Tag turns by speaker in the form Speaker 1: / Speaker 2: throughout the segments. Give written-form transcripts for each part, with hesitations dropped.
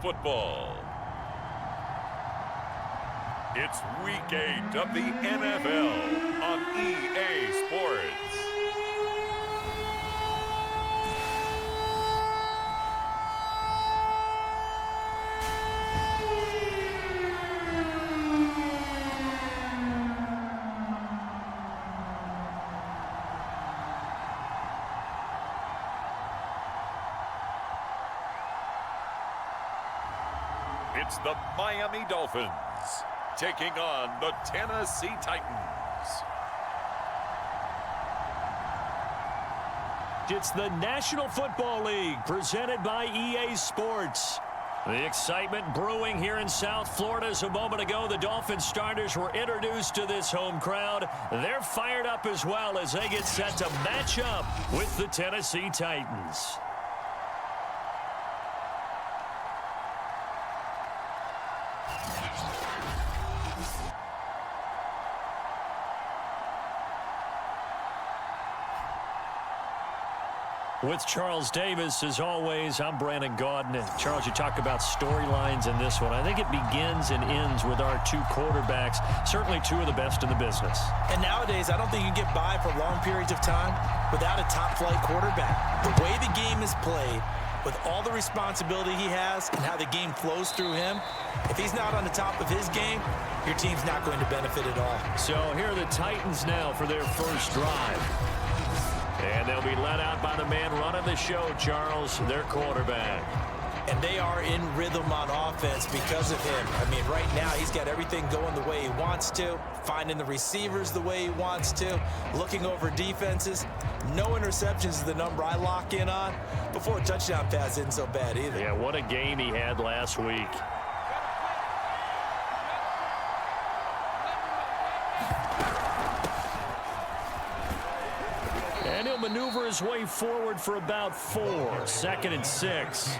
Speaker 1: football. It's Week 8 of the NFL on EA Sports. It's the Miami Dolphins taking on the Tennessee Titans.
Speaker 2: It's the National Football League presented by EA Sports. The excitement brewing here in South Florida. As a moment ago, the Dolphins starters were introduced to this home crowd. They're fired up as well as they get set to match up with the Tennessee Titans. With Charles Davis, as always, I'm Brandon Gaudin. And Charles, you talk about storylines in this one. I think it begins and ends with our two quarterbacks, certainly two of the best in the business.
Speaker 3: And nowadays, I don't think you can get by for long periods of time without a top-flight quarterback. The way the game is played, with all the responsibility he has and how the game flows through him, if he's not on the top of his game, your team's not going to benefit at all.
Speaker 2: So here are the Titans now for their first drive. And they'll be led out by the man running the show, Charles, their quarterback.
Speaker 3: And they are in rhythm on offense because of him. I mean, right now, he's got everything going the way he wants to, finding the receivers the way he wants to, looking over defenses. No interceptions is the number I lock in on. Before a touchdown pass isn't so bad either.
Speaker 2: Yeah, what a game he had last week. And he'll maneuver his way forward for about 4. 2nd and 6.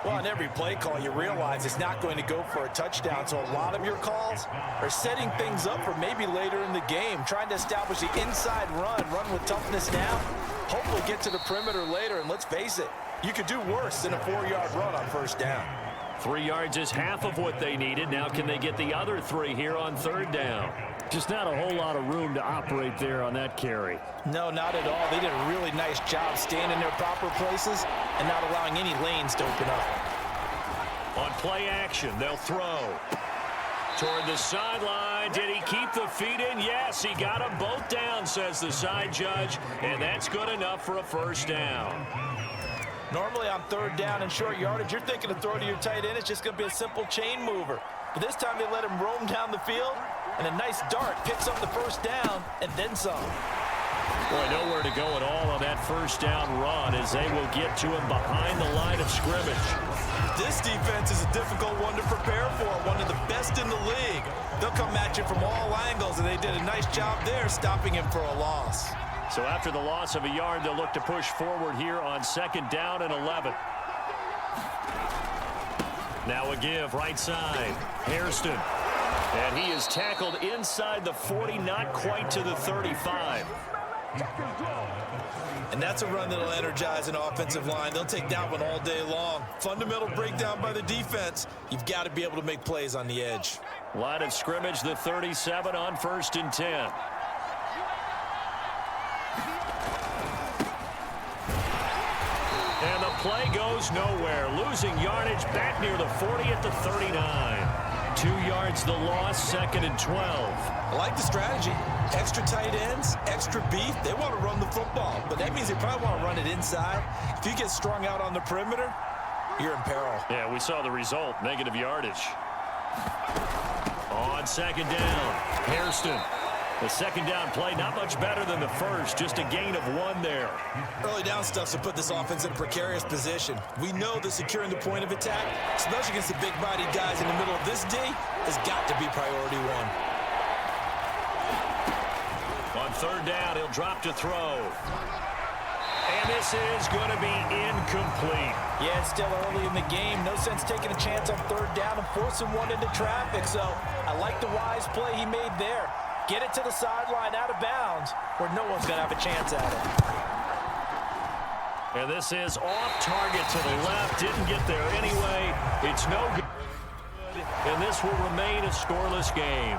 Speaker 3: Well, on every play call, you realize it's not going to go for a touchdown. So a lot of your calls are setting things up for maybe later in the game, trying to establish the inside run with toughness now, hopefully get to the perimeter later. And let's face it, you could do worse than a 4-yard run on first down.
Speaker 2: 3 yards is half of what they needed. Now can they get the other 3 here on 3rd down? Just not a whole lot of room to operate there on that carry.
Speaker 3: No, not at all. They did a really nice job staying in their proper places and not allowing any lanes to open up.
Speaker 2: On play action, they'll throw. Toward the sideline. Did he keep the feet in? Yes, he got them both down, says the side judge. And that's good enough for a first down.
Speaker 3: Normally on 3rd down and short yardage, you're thinking of throw to your tight end. It's just going to be a simple chain mover. But this time they let him roam down the field, and a nice dart picks up the first down and then some.
Speaker 2: Boy, nowhere to go at all on that first down run as they will get to him behind the line of scrimmage.
Speaker 3: This defense is a difficult one to prepare for, one of the best in the league. They'll come at you from all angles, and they did a nice job there stopping him for a loss.
Speaker 2: So after the loss of a yard, they'll look to push forward here on 2nd down and 11. Now a give right side. Hairston. And he is tackled inside the 40, not quite to the 35.
Speaker 3: And that's a run that'll energize an offensive line. They'll take that one all day long. Fundamental breakdown by the defense. You've got to be able to make plays on the edge.
Speaker 2: Line of scrimmage, the 37 on 1st and 10. And the play goes nowhere. Losing yardage back near the 40 at the 39. 2 yards the loss, 2nd and 12.
Speaker 3: I like the strategy. Extra tight ends, extra beef. They want to run the football, but that means they probably want to run it inside. If you get strung out on the perimeter, you're in peril.
Speaker 2: Yeah, we saw the result, negative yardage. On 2nd down, Hairston. The 2nd down play, not much better than the first, just a gain of 1 there.
Speaker 3: Early down stuff to put this offense in a precarious position. We know that securing the point of attack, especially against the big-bodied guys in the middle of this D, has got to be priority 1.
Speaker 2: On 3rd down, he'll drop to throw. And this is going to be incomplete.
Speaker 3: Yeah, it's still early in the game. No sense taking a chance on 3rd down and forcing one into traffic. So I like the wise play he made there. Get it to the sideline out of bounds where no one's going to have a chance at it.
Speaker 2: And this is off target to the left. Didn't get there anyway. It's no good. And this will remain a scoreless game.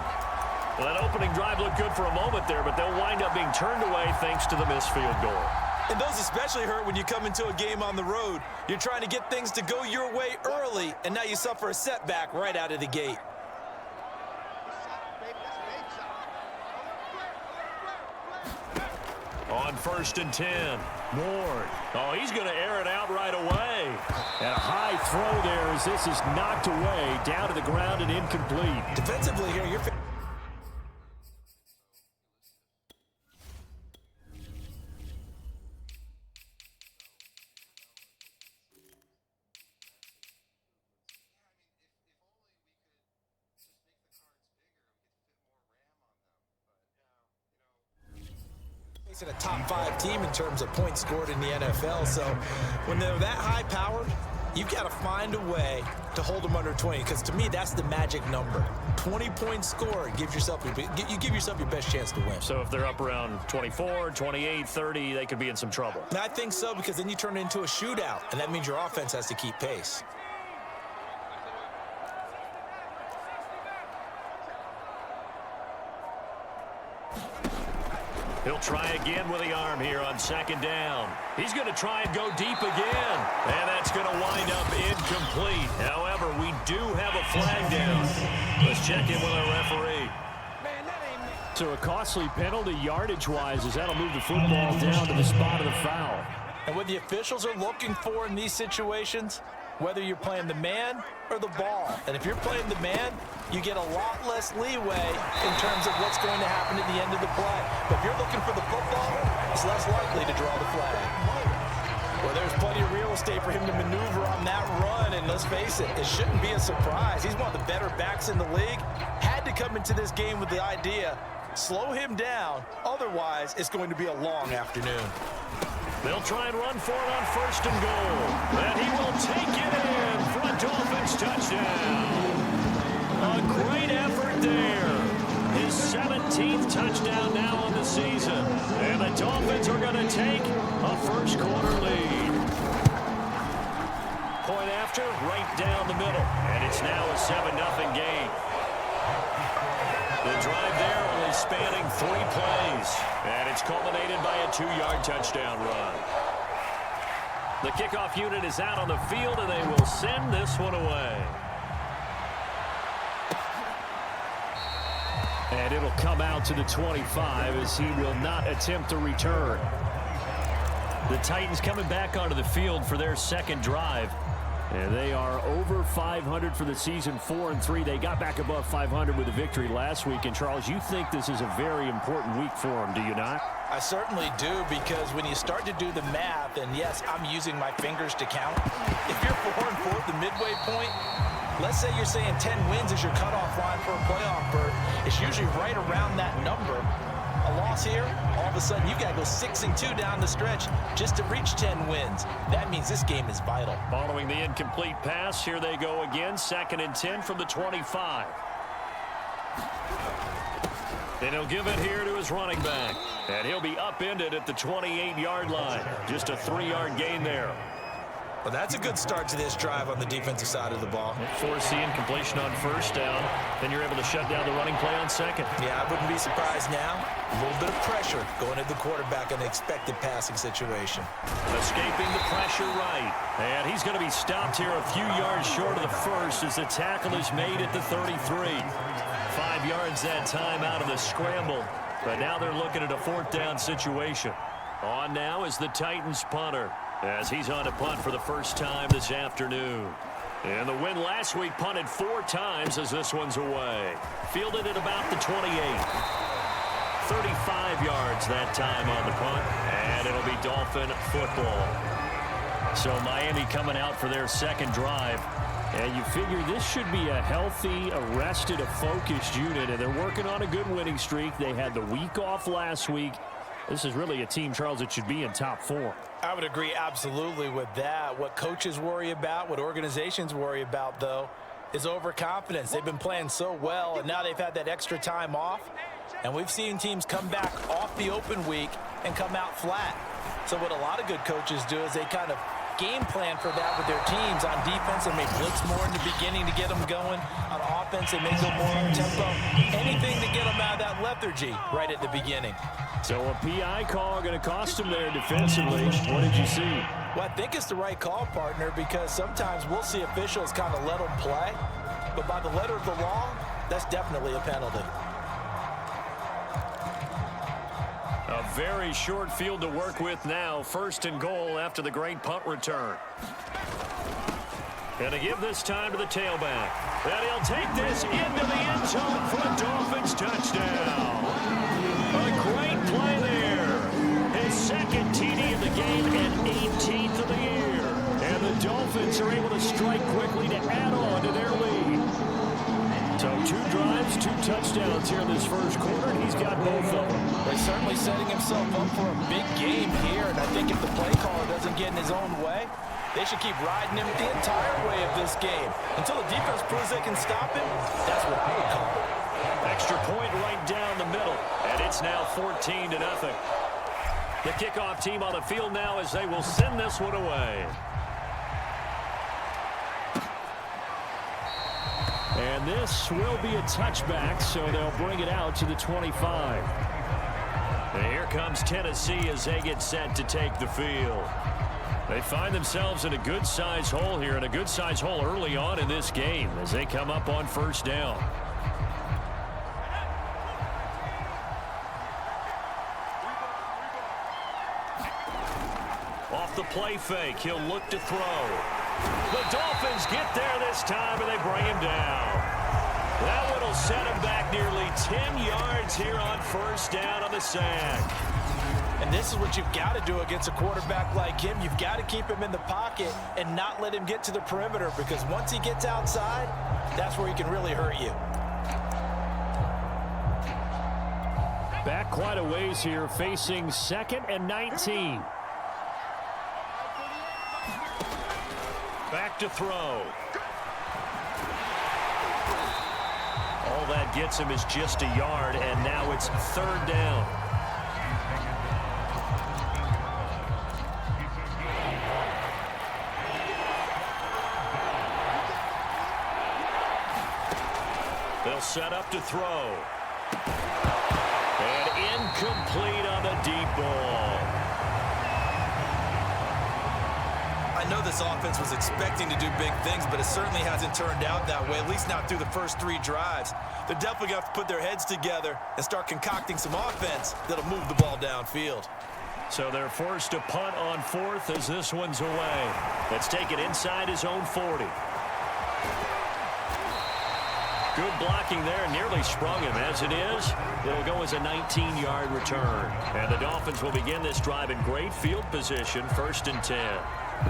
Speaker 2: Well, that opening drive looked good for a moment there, but they'll wind up being turned away thanks to the missed field goal.
Speaker 3: And those especially hurt when you come into a game on the road. You're trying to get things to go your way early, and now you suffer a setback right out of the gate.
Speaker 2: On 1st and 10, Ward. Oh, he's going to air it out right away.
Speaker 4: And a high throw there as this is knocked away, down to the ground and incomplete.
Speaker 3: Defensively here, you're... Facing a top 5 team in terms of points scored in the NFL, so when they're that high powered, you've got to find a way to hold them under 20, because to me that's the magic number. 20 points scored, you give yourself your best chance to win.
Speaker 2: So if they're up around 24, 28, 30, they could be in some trouble.
Speaker 3: And I think so, because then you turn it into a shootout, and that means your offense has to keep pace.
Speaker 2: He'll try again with the arm here on 2nd down. He's going to try and go deep again. And that's going to wind up incomplete. However, we do have a flag down. Let's check in with our referee.
Speaker 4: So a costly penalty yardage-wise as that'll move the football down to the spot of the foul.
Speaker 3: And what the officials are looking for in these situations, whether you're playing the man or the ball. And if you're playing the man, you get a lot less leeway in terms of what's going to happen at the end of the play. But if you're looking for the football, it's less likely to draw the flag. Well, there's plenty of real estate for him to maneuver on that run, and let's face it, it shouldn't be a surprise. He's one of the better backs in the league. Had to come into this game with the idea, slow him down, otherwise it's going to be a long afternoon.
Speaker 2: They'll try and run for it on 1st and goal. And he will take it in for a Dolphins touchdown. A great effort there. His 17th touchdown now on the season. And the Dolphins are going to take a first-quarter lead. Point after, right down the middle. And it's now a 7-0 game. The drive there only spanning 3 plays. And it's culminated by a 2-yard touchdown run. The kickoff unit is out on the field, and they will send this one away.
Speaker 4: And it'll come out to the 25 as he will not attempt a return. The Titans coming back onto the field for their 2nd drive. And they are over 500 for the season, 4-3. They got back above 500 with a victory last week. And, Charles, you think this is a very important week for them, do you not?
Speaker 3: I certainly do, because when you start to do the math, and yes, I'm using my fingers to count. If you're 4-4 at the midway point, let's say you're saying 10 wins is your cutoff line for a playoff berth. It's usually right around that number. A loss here, all of a sudden you've got to go 6-2 down the stretch just to reach 10 wins. That means this game is vital.
Speaker 2: Following the incomplete pass, here they go again. 2nd and 10 from the 25. And he'll give it here to his running back. And he'll be upended at the 28-yard line. Just a 3-yard gain there.
Speaker 3: Well, that's a good start to this drive on the defensive side of the ball.
Speaker 2: Force the incompletion on 1st down. Then you're able to shut down the running play on 2nd.
Speaker 3: Yeah, I wouldn't be surprised now. A little bit of pressure going at the quarterback in the expected passing situation.
Speaker 2: Escaping the pressure right. And he's going to be stopped here a few yards short of the 1st as the tackle is made at the 33. 5 yards that time out of the scramble. But now they're looking at a 4th down situation. On now is the Titans punter, as he's on to punt for the first time this afternoon. And the win last week punted 4 times as this one's away. Fielded at about the 28. 35 yards that time on the punt, and it'll be Dolphin football. So Miami coming out for their 2nd drive. And you figure this should be a healthy, arrested, a focused unit, and they're working on a good winning streak. They had the week off last week. This is really a team, Charles, that should be in top 4.
Speaker 3: I would agree absolutely with that. What coaches worry about, what organizations worry about, though, is overconfidence. They've been playing so well, and now they've had that extra time off. And we've seen teams come back off the open week and come out flat. So what a lot of good coaches do is they kind of game plan for that with their teams. On defense, they may blitz more in the beginning to get them going. On offense, they may go more up tempo. Anything to get them out of that lethargy right at the beginning.
Speaker 4: So a PI call going to cost them there defensively. What did you see?
Speaker 3: Well, I think it's the right call, partner, because sometimes we'll see officials kind of let them play. But by the letter of the law, that's definitely a penalty.
Speaker 2: A very short field to work with now. 1st and goal after the great punt return. And to give this time to the tailback. And he'll take this into the end zone for a Dolphins touchdown. A great play there. His 2nd TD of the game and 18th of the year. And the Dolphins are able to strike quickly to add on to their lead. So 2 drives, 2 touchdowns here in this first quarter, and he's got both of them.
Speaker 3: He's certainly setting himself up for a big game here, and I think if the play caller doesn't get in his own way, they should keep riding him the entire way of this game. Until the defense proves they can stop him, that's what I would call it.
Speaker 2: Extra point right down the middle, and it's now 14-0. The kickoff team on the field now as they will send this one away.
Speaker 4: And this will be a touchback, so they'll bring it out to the 25.
Speaker 2: And here comes Tennessee as they get set to take the field. They find themselves in a good-sized hole here, and a good-sized hole early on in this game as they come up on 1st down. Off the play fake, he'll look to throw. The Dolphins get there this time, and they bring him down. That one will set him back nearly 10 yards here on 1st down on the sack.
Speaker 3: And this is what you've got to do against a quarterback like him. You've got to keep him in the pocket and not let him get to the perimeter, because once he gets outside, that's where he can really hurt you.
Speaker 4: Back quite a ways here, facing 2nd and 19.
Speaker 2: Back to throw. All that gets him is just a yard, and now it's 3rd down. They'll set up to throw. And incomplete on the deep ball.
Speaker 3: I know this offense was expecting to do big things, but it certainly hasn't turned out that way, at least not through the first 3 drives. They're definitely going to have to put their heads together and start concocting some offense that'll move the ball downfield.
Speaker 2: So they're forced to punt on 4th as this one's away. Let's take it inside his own 40. Good blocking there, nearly sprung him. As it is, it'll go as a 19-yard return. And the Dolphins will begin this drive in great field position, 1st and 10.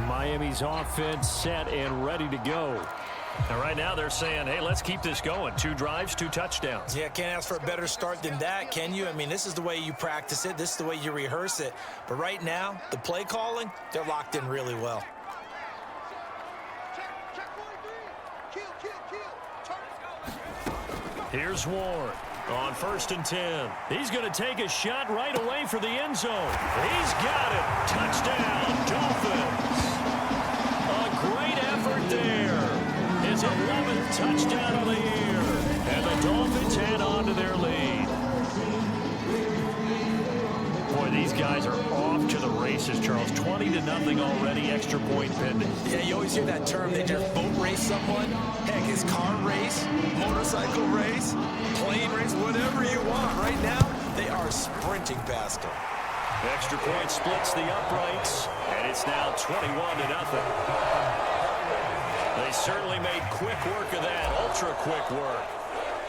Speaker 4: Miami's offense set and ready to go.
Speaker 2: And right now they're saying, hey, let's keep this going. 2 drives, 2 touchdowns.
Speaker 3: Yeah, can't ask for a better start than that, can you? I mean, this is the way you practice it. This is the way you rehearse it. But right now, the play calling, they're locked in really well.
Speaker 2: Here's Ward on 1st and 10. He's going to take a shot right away for the end zone. He's got it. Touchdown, Dolphins. A great effort there. His 11th touchdown of the year. And the Dolphins head on to their lead. Boy, these guys are off to the races, Charles. 20-0 already, extra point pending.
Speaker 3: Yeah, you always hear that term, they just boat race someone. Heck, it's car race, motorcycle race, plane race, whatever you want. Right now, they are sprinting past them.
Speaker 2: Extra point splits the uprights, and it's now 21-0. They certainly made quick work of that, ultra-quick work.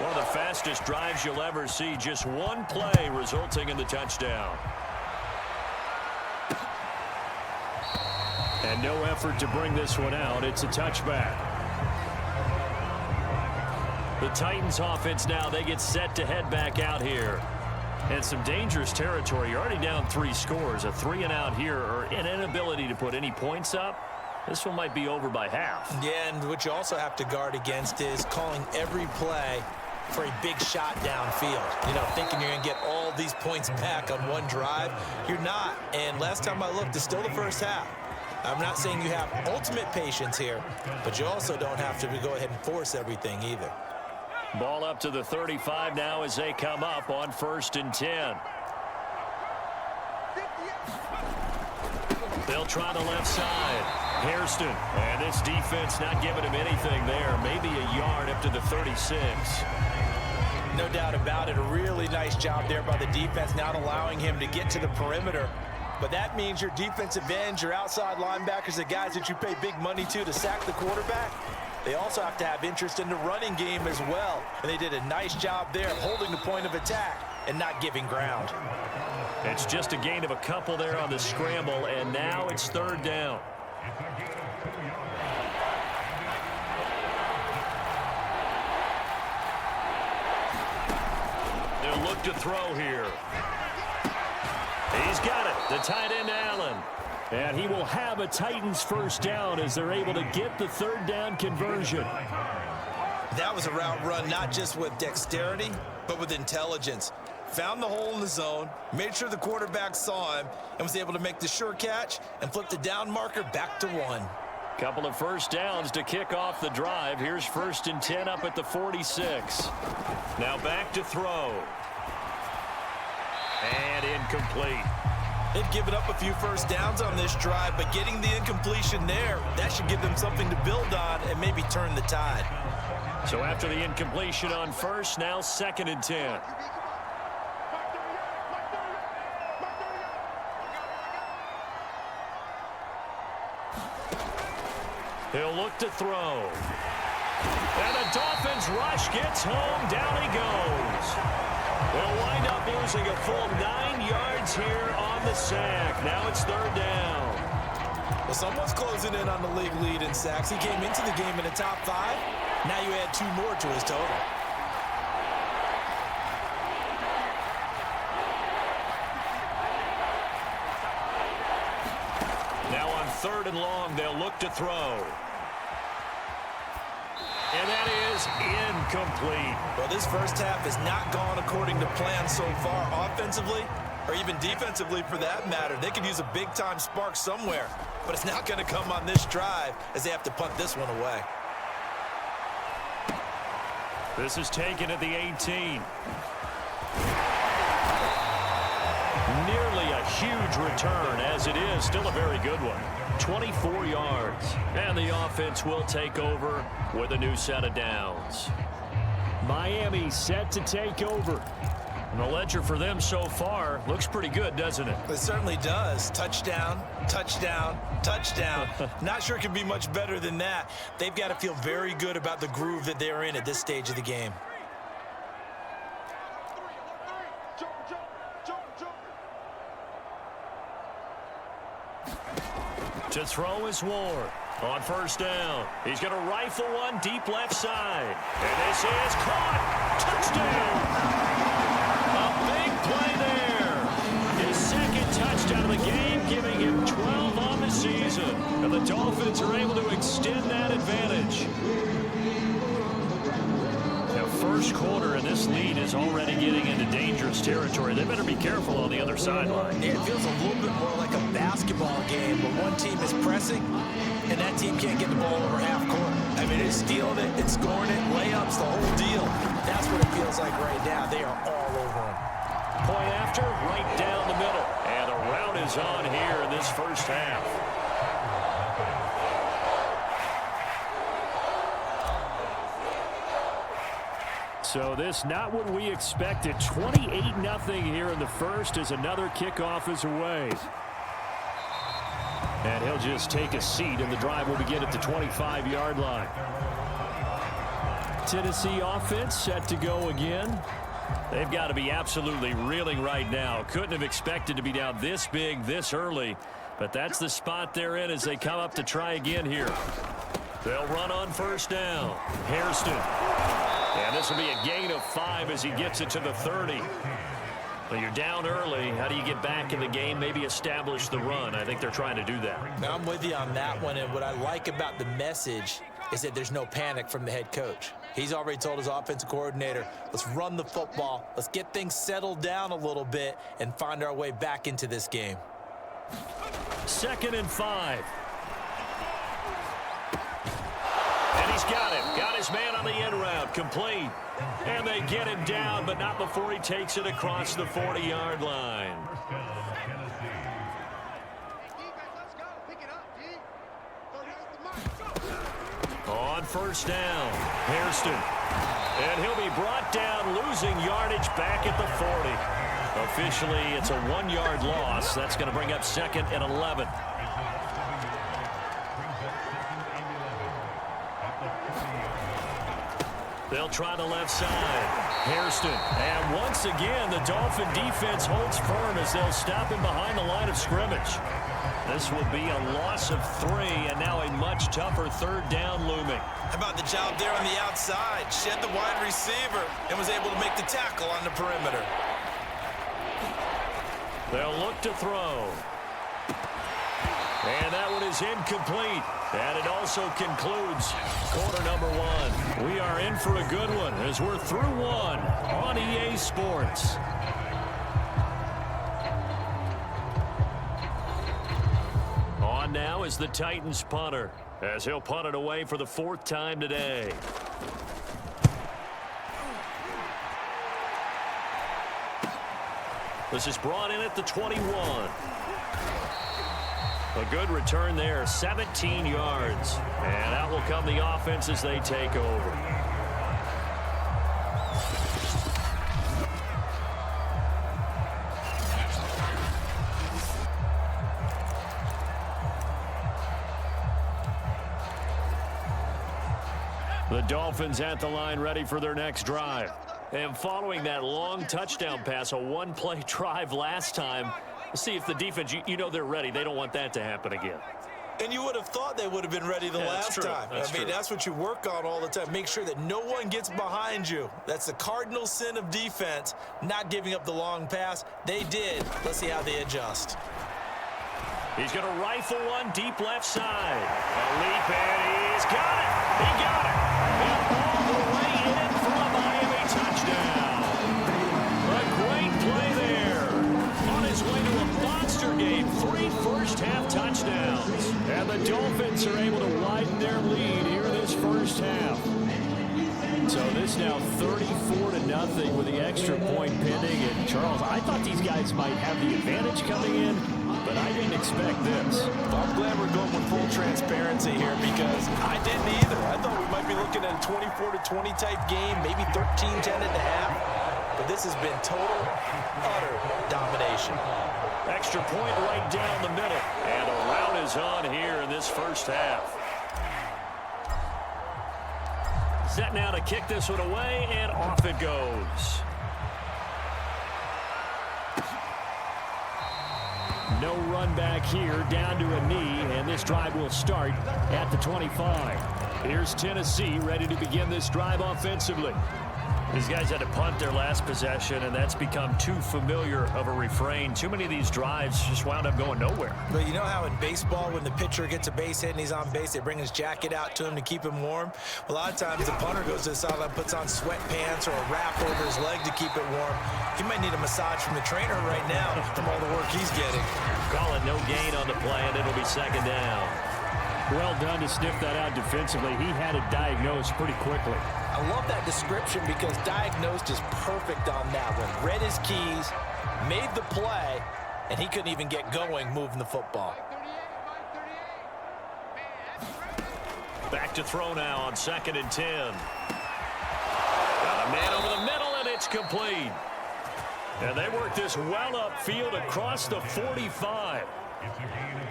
Speaker 2: One of the fastest drives you'll ever see, just one play resulting in the touchdown.
Speaker 4: And no effort to bring this one out. It's a touchback.
Speaker 2: The Titans offense now, they get set to head back out here. And some dangerous territory. You're already down 3 scores. A 3 and out here, or an inability to put any points up. This one might be over by half.
Speaker 3: Yeah, and what you also have to guard against is calling every play for a big shot downfield. You know, thinking you're going to get all these points back on one drive. You're not. And last time I looked, it's still the first half. I'm not saying you have ultimate patience here, but you also don't have to go ahead and force everything either.
Speaker 2: Ball up to the 35 now as they come up on 1st and 10. They'll try the left side. Hairston, and this defense not giving him anything there. Maybe a yard up to the 36.
Speaker 3: No doubt about it. A really nice job there by the defense, not allowing him to get to the perimeter. But that means your defensive ends, your outside linebackers, the guys that you pay big money to sack the quarterback, they also have to have interest in the running game as well. And they did a nice job there of holding the point of attack and not giving ground.
Speaker 2: It's just a gain of a couple there on the scramble, and now it's 3rd down. They'll look to throw here. He's got it. The tight end, Allen.
Speaker 4: And he will have a Titans first down as they're able to get the 3rd down conversion.
Speaker 3: That was a route run not just with dexterity, but with intelligence. Found the hole in the zone, made sure the quarterback saw him, and was able to make the sure catch and flip the down marker back to 1.
Speaker 2: Couple of first downs to kick off the drive. Here's 1st and 10 up at the 46. Now back to throw. And incomplete.
Speaker 3: They've given up a few first downs on this drive, but getting the incompletion there, that should give them something to build on and maybe turn the tide.
Speaker 2: So after the incompletion on 1st, now 2nd and 10. He'll look to throw. And the Dolphins rush gets home. Down he goes. They'll wind up losing a full 9 yards here on the sack. Now it's 3rd down.
Speaker 3: Well, someone's closing in on the league lead in sacks. He came into the game in the top 5. Now you add 2 more to his total.
Speaker 2: Now on 3rd and long, they'll look to throw. And that is incomplete.
Speaker 3: Well, this first half has not gone according to plan so far offensively, or even defensively for that matter. They could use a big-time spark somewhere, but it's not going to come on this drive as they have to punt this one away.
Speaker 2: This is taken at the 18. Nearly a huge return, as it is still a very good one. 24 yards. And the offense will take over with a new set of downs.
Speaker 4: Miami set to take over.
Speaker 2: And the ledger for them so far looks pretty good, doesn't it?
Speaker 3: It certainly does. Touchdown, touchdown, touchdown. Not sure it can be much better than that. They've got to feel very good about the groove that they're in at this stage of the game.
Speaker 2: To throw is Ward. On 1st down, he's going to rifle one deep left side. And this is caught. Touchdown. A big play there. His 2nd touchdown of the game, giving him 12 on the season. And the Dolphins are able to extend that advantage. Now, 1st quarter, and this lead is already getting into dangerous territory. They better be careful on the other sideline.
Speaker 3: Yeah, it feels a little bit more like a basketball game where one team is pressing and that team can't get the ball over half court. I mean, it's stealing it, it's scoring it, layups, the whole deal. That's what it feels like right now. They are all over them.
Speaker 2: Point after, right down the middle. And a rout is on here in this first half.
Speaker 4: So this not what we expected. 28-0 here in the first as another kickoff is away. And he'll just take a seat, and the drive will begin at the 25-yard line. Tennessee offense set to go again.
Speaker 2: They've got to be absolutely reeling right now. Couldn't have expected to be down this big this early, but that's the spot they're in as they come up to try again here. They'll run on 1st down. Hairston. And this will be a gain of 5 as he gets it to the 30. Well, you're down early. How do you get back in the game? Maybe establish the run. I think they're trying to do that.
Speaker 3: Now, I'm with you on that one, and what I like about the message is that there's no panic from the head coach. He's already told his offensive coordinator, let's run the football. Let's get things settled down a little bit and find our way back into this game.
Speaker 2: 2nd and 5. And he's got him. Got his man on the end route. Complete. And they get him down, but not before he takes it across the 40-yard line. On 1st down, Hairston. And he'll be brought down, losing yardage back at the 40. Officially, it's a 1-yard loss. That's going to bring up 2nd and 11. They'll try the left side. Hairston. And once again, the Dolphin defense holds firm as they'll stop him behind the line of scrimmage. This will be a loss of 3, and now a much tougher 3rd down looming.
Speaker 3: How about the job there on the outside? Shed the wide receiver and was able to make the tackle on the perimeter.
Speaker 2: They'll look to throw. And that one is incomplete. And it also concludes quarter number 1. We are in for a good one as we're through 1 on EA Sports. On now is the Titans punter as he'll punt it away for the 4th time today. This is brought in at the 21. A good return there, 17 yards. And out will come the offense as they take over. The Dolphins at the line ready for their next drive. And following that long touchdown pass, a 1-play drive last time, see if the defense, you know they're ready. They don't want that to happen again.
Speaker 3: And you would have thought they would have been ready the last time. That's what you work on all the time. Make sure that no one gets behind you. That's the cardinal sin of defense, not giving up the long pass. They did. Let's see how they adjust.
Speaker 2: He's going to rifle one deep left side. A leap, and he's got it. He got it. And all the way in for a Miami touchdown. A great play there. On his way to a monster game, 3 first-half touchdowns. And the Dolphins are able to widen their lead here in this first half. So this now 34-0 with the extra point pending. And Charles, I thought these guys might have the advantage coming in, but I didn't expect this.
Speaker 3: Well, I'm glad we're going with full transparency here because I didn't either. I thought we might be looking at a 24-20 type game, maybe 13-10 at the half. But this has been total, utter domination.
Speaker 2: Extra point right down the middle. And a rout is on here in this first half. Set now to kick this one away, and off it goes. No run back here, down to a knee, and this drive will start at the 25. Here's Tennessee ready to begin this drive offensively. These guys had to punt their last possession, and that's become too familiar of a refrain. Too many of these drives just wound up going nowhere.
Speaker 3: But you know how in baseball, when the pitcher gets a base hit and he's on base, they bring his jacket out to him to keep him warm? A lot of times the punter goes to the sideline, puts on sweatpants or a wrap over his leg to keep it warm. He might need a massage from the trainer right now from all the work he's getting.
Speaker 2: Call it no gain on the play, and it'll be 2nd down.
Speaker 4: Well done to sniff that out defensively. He had it diagnosed pretty quickly.
Speaker 3: I love that description because diagnosed is perfect on that one. Read his keys, made the play, and he couldn't even get going moving the football.
Speaker 2: Back to throw now on 2nd and 10. Got a man over the middle, and it's complete. And they work this well upfield across the 45.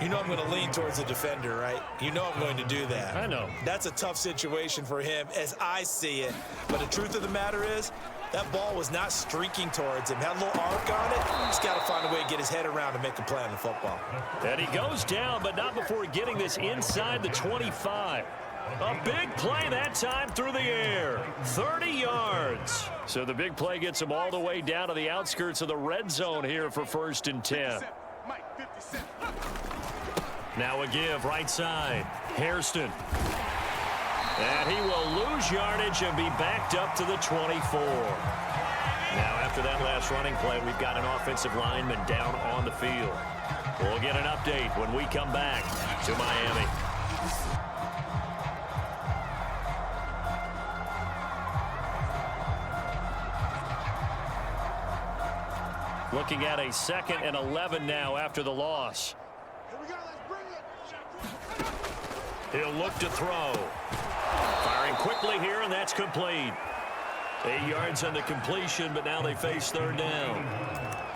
Speaker 3: You know I'm going to lean towards the defender, right? You know I'm going to do that.
Speaker 2: I know.
Speaker 3: That's a tough situation for him as I see it. But the truth of the matter is, that ball was not streaking towards him. Had a little arc on it. He's got to find a way to get his head around and make a play on the football.
Speaker 2: And he goes down, but not before getting this inside the 25. A big play that time through the air. 30 yards. So the big play gets him all the way down to the outskirts of the red zone here for 1st and 10. Now a give right side. Hairston. And he will lose yardage and be backed up to the 24. Now, after that last running play, we've got an offensive lineman down on the field. We'll get an update when we come back to Miami. Looking at a 2nd and 11 now after the loss.
Speaker 5: Here we go, let's bring it.
Speaker 2: He'll look to throw. Firing quickly here, and that's complete. 8 yards on the completion, but now they face 3rd down.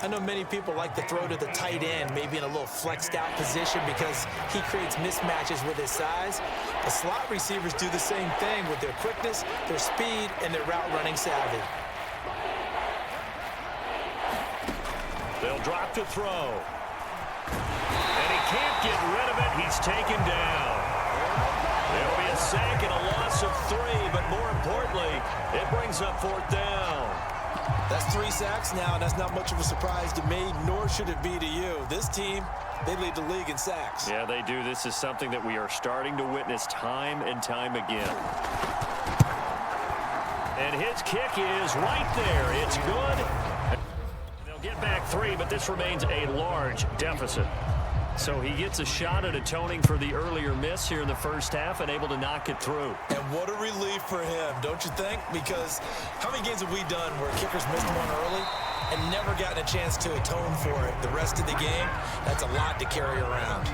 Speaker 3: I know many people like to throw to the tight end, maybe in a little flexed out position because he creates mismatches with his size. The slot receivers do the same thing with their quickness, their speed, and their route running savvy.
Speaker 2: They'll drop to throw. And he can't get rid of it. He's taken down. There'll be a sack and a loss of 3, but more importantly, it brings up 4th down.
Speaker 3: That's 3 sacks now. That's not much of a surprise to me, nor should it be to you. This team, they lead the league in sacks.
Speaker 2: Yeah, they do. This is something that we are starting to witness time and time again. And his kick is right there. It's good. They'll get back 3, but this remains a large deficit. So he gets a shot at atoning for the earlier miss here in the first half and able to knock it through.
Speaker 3: And what a relief for him, don't you think? Because how many games have we done where kickers missed one early and never gotten a chance to atone for it the rest of the game? That's a lot to carry around.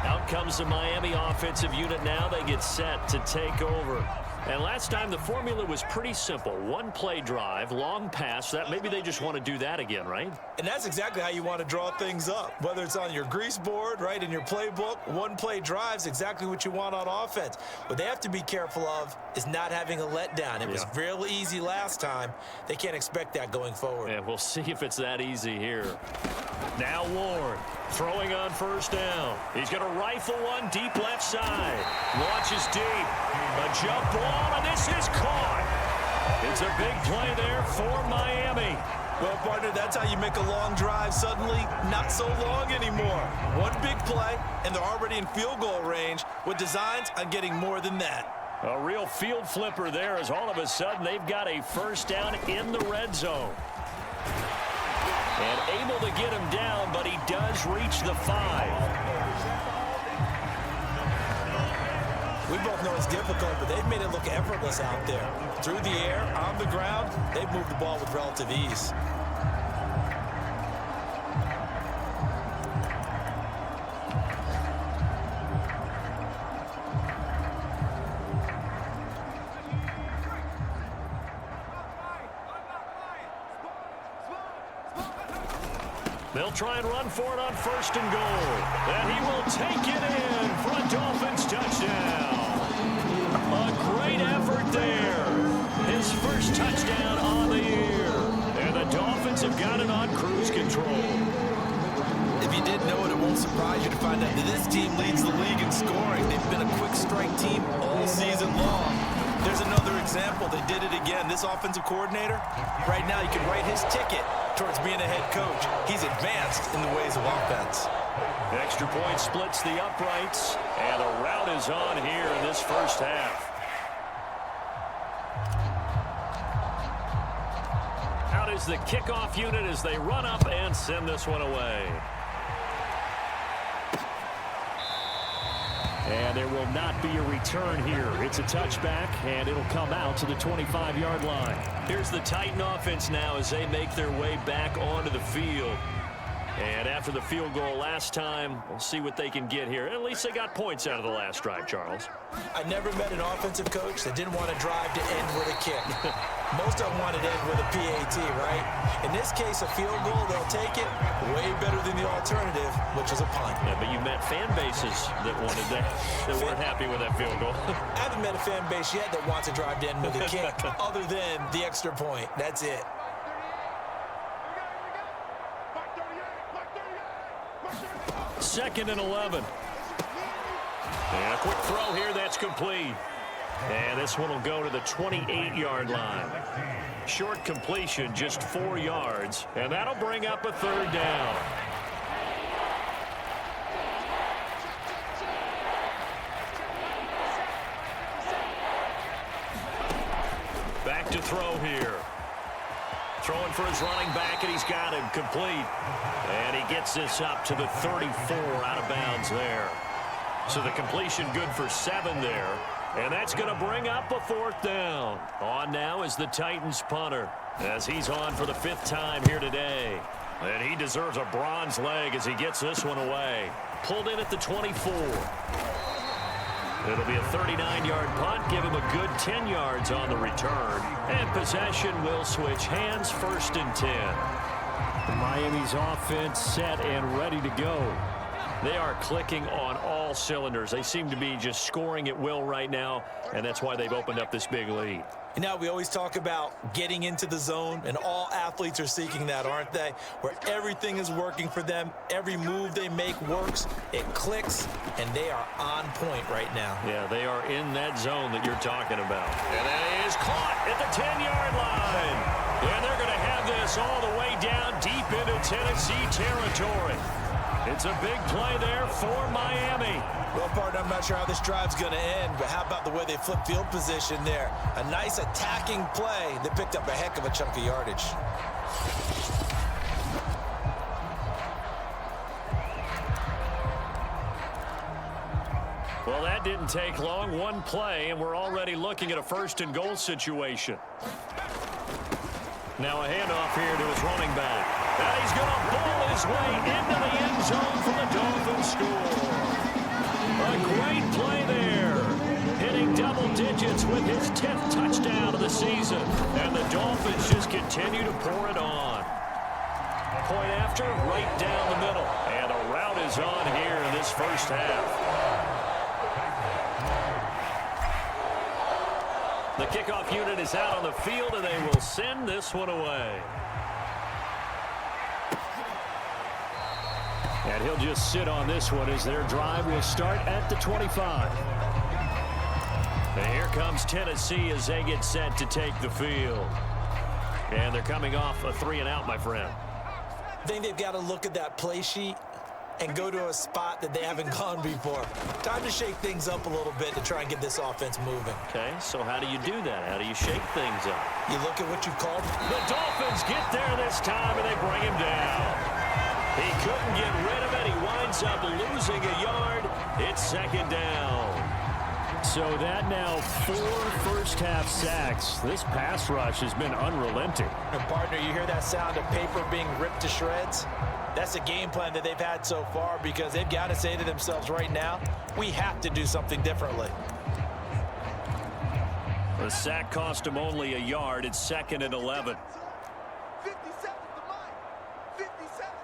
Speaker 2: Out comes the Miami offensive unit now. They get set to take over. And last time the formula was pretty simple. 1-play drive, long pass. That maybe they just want to do that again, right?
Speaker 3: And that's exactly how you want to draw things up. Whether it's on your grease board, right, in your playbook, 1-play drive's exactly what you want on offense. What they have to be careful of is not having a letdown. It was real easy last time. They can't expect that going forward.
Speaker 2: And we'll see if it's that easy here. Now Warren throwing on 1st down. He's going to rifle one deep left side. Launches deep. A jump ball, and this is caught. It's a big play there for Miami.
Speaker 3: Well, partner, that's how you make a long drive suddenly not so long anymore. One big play, and they're already in field goal range with designs on getting more than that.
Speaker 2: A real field flipper there as all of a sudden they've got a 1st down in the red zone. And able to get him down, but he does reach the 5.
Speaker 3: We both know it's difficult, but they've made it look effortless out there. Through the air, on the ground, they've moved the ball with relative ease.
Speaker 2: They'll try and run for it on 1st and goal. And he will take it in for a Dolphins touchdown. A great effort there. His first touchdown on the year. And the Dolphins have got it on cruise control.
Speaker 3: If you didn't know it, it won't surprise you to find out that this team leads the league in scoring. They've been a quick strike team all season long. There's another example. They did it again. This offensive coordinator, right now you can write his ticket towards being a head coach. He's advanced in the ways of offense.
Speaker 2: Extra point splits the uprights, and a rout is on here in this first half. Out is the kickoff unit as they run up and send this one away. And there will not be a return here. It's a touchback, and it'll come out to the 25-yard line. Here's the Titan offense now as they make their way back onto the field. And after the field goal last time, we'll see what they can get here. At least they got points out of the last drive, Charles.
Speaker 3: I never met an offensive coach that didn't want to drive to end with a kick. Most of them wanted to end with a PAT, right? In this case, a field goal, they'll take it way better than the alternative, which is a punt.
Speaker 2: Yeah, but you met fan bases that wanted that weren't happy with that field goal.
Speaker 3: I haven't met a fan base yet that wants to drive to end with a kick other than the extra point. That's it.
Speaker 2: 2nd and 11. And a quick throw here, that's complete. And this one will go to the 28-yard line. Short completion, just 4 yards. And that'll bring up a 3rd down. look to throw here. Throwing for his running back, and he's got him complete. And he gets this up to the 34 out of bounds there. So the completion good for 7 there. And that's going to bring up a 4th down. On now is the Titans punter, as he's on for the 5th time here today. And he deserves a bronze leg as he gets this one away. Pulled in at the 24. It'll be a 39-yard punt. Give him a good 10 yards on the return. And possession will switch hands, 1st and 10.
Speaker 4: Miami's offense set and ready to go.
Speaker 2: They are clicking on all cylinders. They seem to be just scoring at will right now, and that's why they've opened up this big lead.
Speaker 3: You know, we always talk about getting into the zone, and all athletes are seeking that, aren't they? Where everything is working for them. Every move they make works. It clicks, and they are on point right now.
Speaker 2: Yeah, they are in that zone that you're talking about. And that is caught at the 10-yard line. And they're going to have this all the way down deep into Tennessee territory. It's a big play there for Miami.
Speaker 3: Well, partner, I'm not sure how this drive's going to end, but how about the way they flip field position there? A nice attacking play that picked up a heck of a chunk of yardage.
Speaker 2: Well, that didn't take long. One play, and we're already looking at a 1st and goal situation. Now a handoff here to his running back. And he's going to ball his way into the end zone for the Dolphins score. A great play there. Hitting double digits with his 10th touchdown of the season. And the Dolphins just continue to pour it on. Point after, right down the middle. And a route is on here in this 1st half. The kickoff unit is out on the field, and they will send this one away.
Speaker 4: And he'll just sit on this one as their drive will start at the 25.
Speaker 2: And here comes Tennessee as they get set to take the field. And they're coming off a 3-and-out, my friend.
Speaker 3: I think they've got to look at that play sheet and go to a spot that they haven't gone before. Time to shake things up a little bit to try and get this offense moving.
Speaker 2: Okay, so how do you do that? How do you shake things up?
Speaker 3: You look at what you've called.
Speaker 2: The Dolphins get there this time, and they bring him down. He couldn't get rid of it. He winds up losing a yard. It's 2nd down.
Speaker 4: So that now 4 first-half sacks. This pass rush has been unrelenting.
Speaker 3: And partner, you hear that sound of paper being ripped to shreds? That's a game plan that they've had so far because they've got to say to themselves right now, we have to do something differently.
Speaker 2: The sack cost him only a yard. It's 2nd and 11.
Speaker 5: 50 seconds to mine. 50 seconds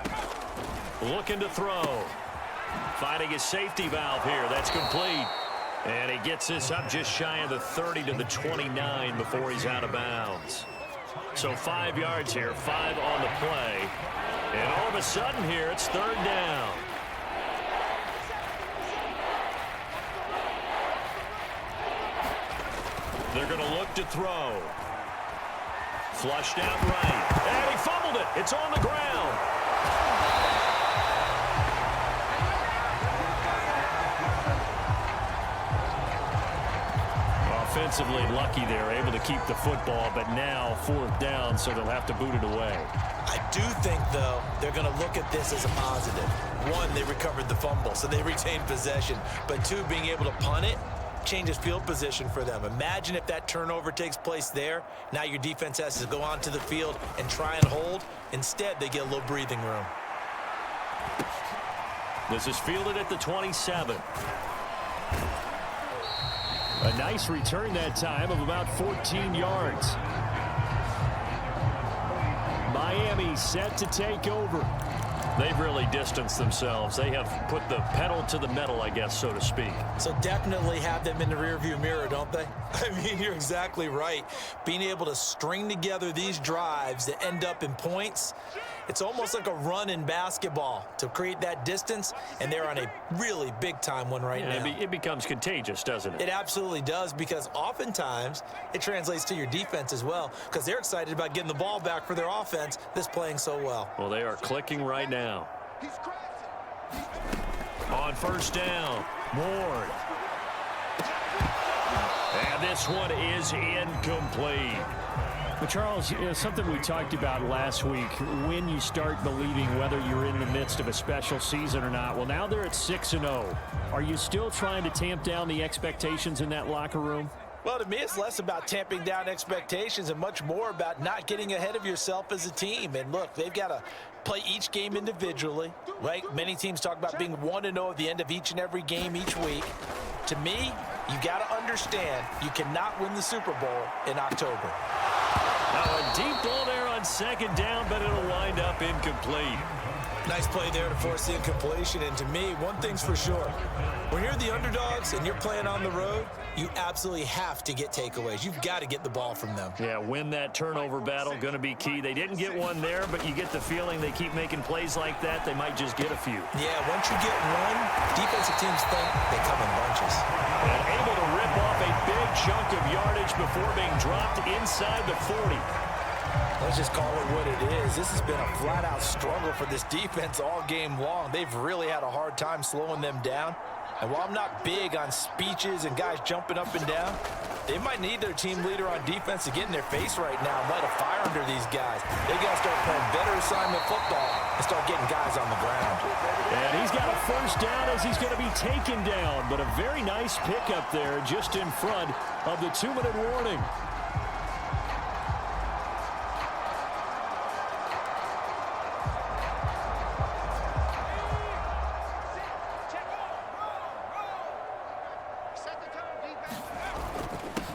Speaker 5: to mine.
Speaker 2: Looking to throw. Finding his safety valve here. That's complete. And he gets this up just shy of the 30 to the 29 before he's out of bounds. So 5 yards here, 5 on the play. And all of a sudden here, it's 3rd down. They're going to look to throw. Flushed out right. And he fumbled it. It's on the ground. Offensively lucky they're able to keep the football, but now 4th down, so they'll have to boot it away.
Speaker 3: I do think, though, they're going to look at this as a positive. 1, they recovered the fumble, so they retained possession. But 2, being able to punt it changes field position for them. Imagine if that turnover takes place there. Now your defense has to go onto the field and try and hold. Instead, they get a little breathing room.
Speaker 2: This is fielded at the 27.
Speaker 4: A nice return that time of about 14 yards. Miami set to take over.
Speaker 2: They've really distanced themselves. They have put the pedal to the metal, I guess, so to speak.
Speaker 3: So definitely have them in the rearview mirror, don't they? I mean, you're exactly right. Being able to string together these drives that end up in points, it's almost like a run in basketball to create that distance, and they're on a really big-time one right now.
Speaker 2: It becomes contagious, doesn't it?
Speaker 3: It absolutely does, because oftentimes it translates to your defense as well, because they're excited about getting the ball back for their offense that's playing so well.
Speaker 2: Well, they are clicking right now.
Speaker 5: He's crashing.
Speaker 2: On 1st down, Ward. And this this one is incomplete.
Speaker 4: But Charles, something we talked about last week, when you start believing whether you're in the midst of a special season or not. Well, now they're at 6-0. Are you still trying to tamp down the expectations in that locker room?
Speaker 3: Well, to me, it's less about tamping down expectations and much more about not getting ahead of yourself as a team. And look, they've got to play each game individually, right? Many teams talk about being 1-0 at the end of each and every game each week. To me, you got to understand you cannot win the Super Bowl in October.
Speaker 2: Now a deep ball there on second down, but it'll wind up incomplete.
Speaker 3: Nice play there to force the incompletion. And to me, one thing's for sure. When you're the underdogs and you're playing on the road, you absolutely have to get takeaways. You've got to get the ball from them.
Speaker 2: Yeah, win that turnover battle, going to be key. They didn't get one there, but you get the feeling they keep making plays like that, they might just get a few.
Speaker 3: Yeah, once you get one, defensive teams think they come in bunches.
Speaker 2: And able to rip off a big chunk of yardage before being dropped inside the 40.
Speaker 3: Let's just call it what it is. This has been a flat-out struggle for this defense all game long. They've really had a hard time slowing them down. And while I'm not big on speeches and guys jumping up and down, they might need their team leader on defense to get in their face right now and light a fire under these guys. They got to start playing better assignment football and start getting guys on the ground.
Speaker 4: And he's got a first down as he's going to be taken down. But a very nice pickup there just in front of the 2-minute warning.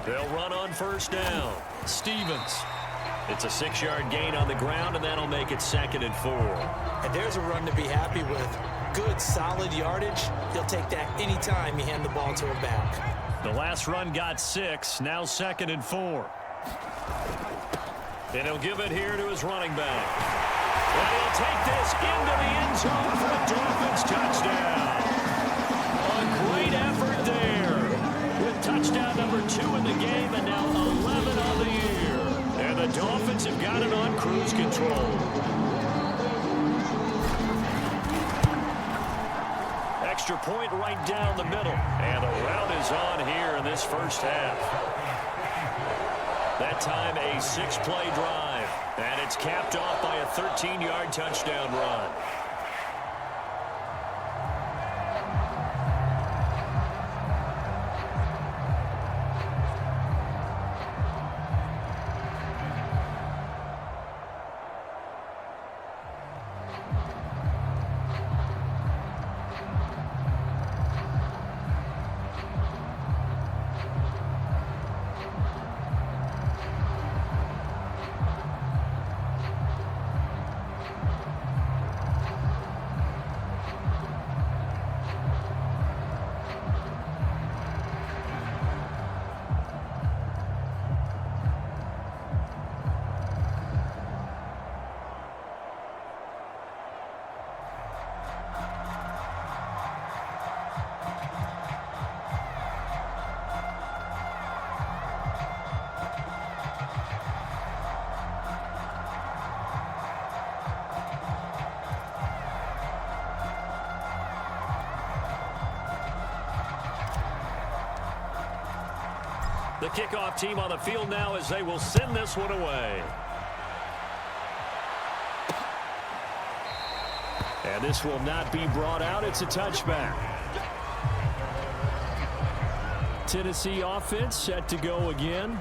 Speaker 2: They'll run on first down. Stevens. It's a 6-yard gain on the ground, and that'll make it 2nd and 4.
Speaker 3: And there's a run to be happy with. Good, solid yardage. He'll take that anytime you hand the ball to a back.
Speaker 2: The last run got 6. Now 2nd and 4. And he'll give it here to his running back. And he'll take this into the end zone for a Dolphins touchdown. A great effort there. With touchdown number 2 in the game and now 11 on the year. And the Dolphins have got it on cruise control. Extra point right down the middle. And the route is on here in this first half. That time a 6-play drive. And it's capped off by a 13-yard touchdown run. The kickoff team on the field now as they will send this one away.
Speaker 4: And this will not be brought out. It's a touchback. Tennessee offense set to go again.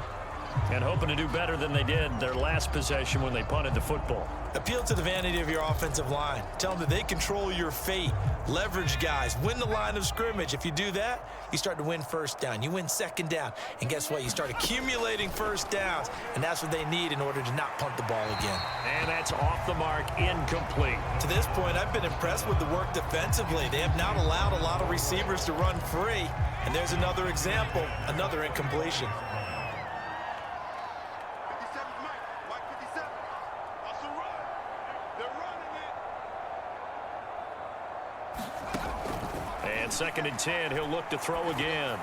Speaker 2: And hoping to do better than they did their last possession when they punted the football.
Speaker 3: Appeal to the vanity of your offensive line. Tell them that they control your fate. Leverage guys. Win the line of scrimmage. If you do that, you start to win first down. You win second down. And guess what? You start accumulating first downs. And that's what they need in order to not punt the ball again.
Speaker 2: And that's off the mark, incomplete.
Speaker 3: To this point, I've been impressed with the work defensively. They have not allowed a lot of receivers to run free. And there's another example, another incompletion.
Speaker 5: 57 Mike 57. That's a run. They're running it.
Speaker 2: And 2nd and 10, he'll look to throw again.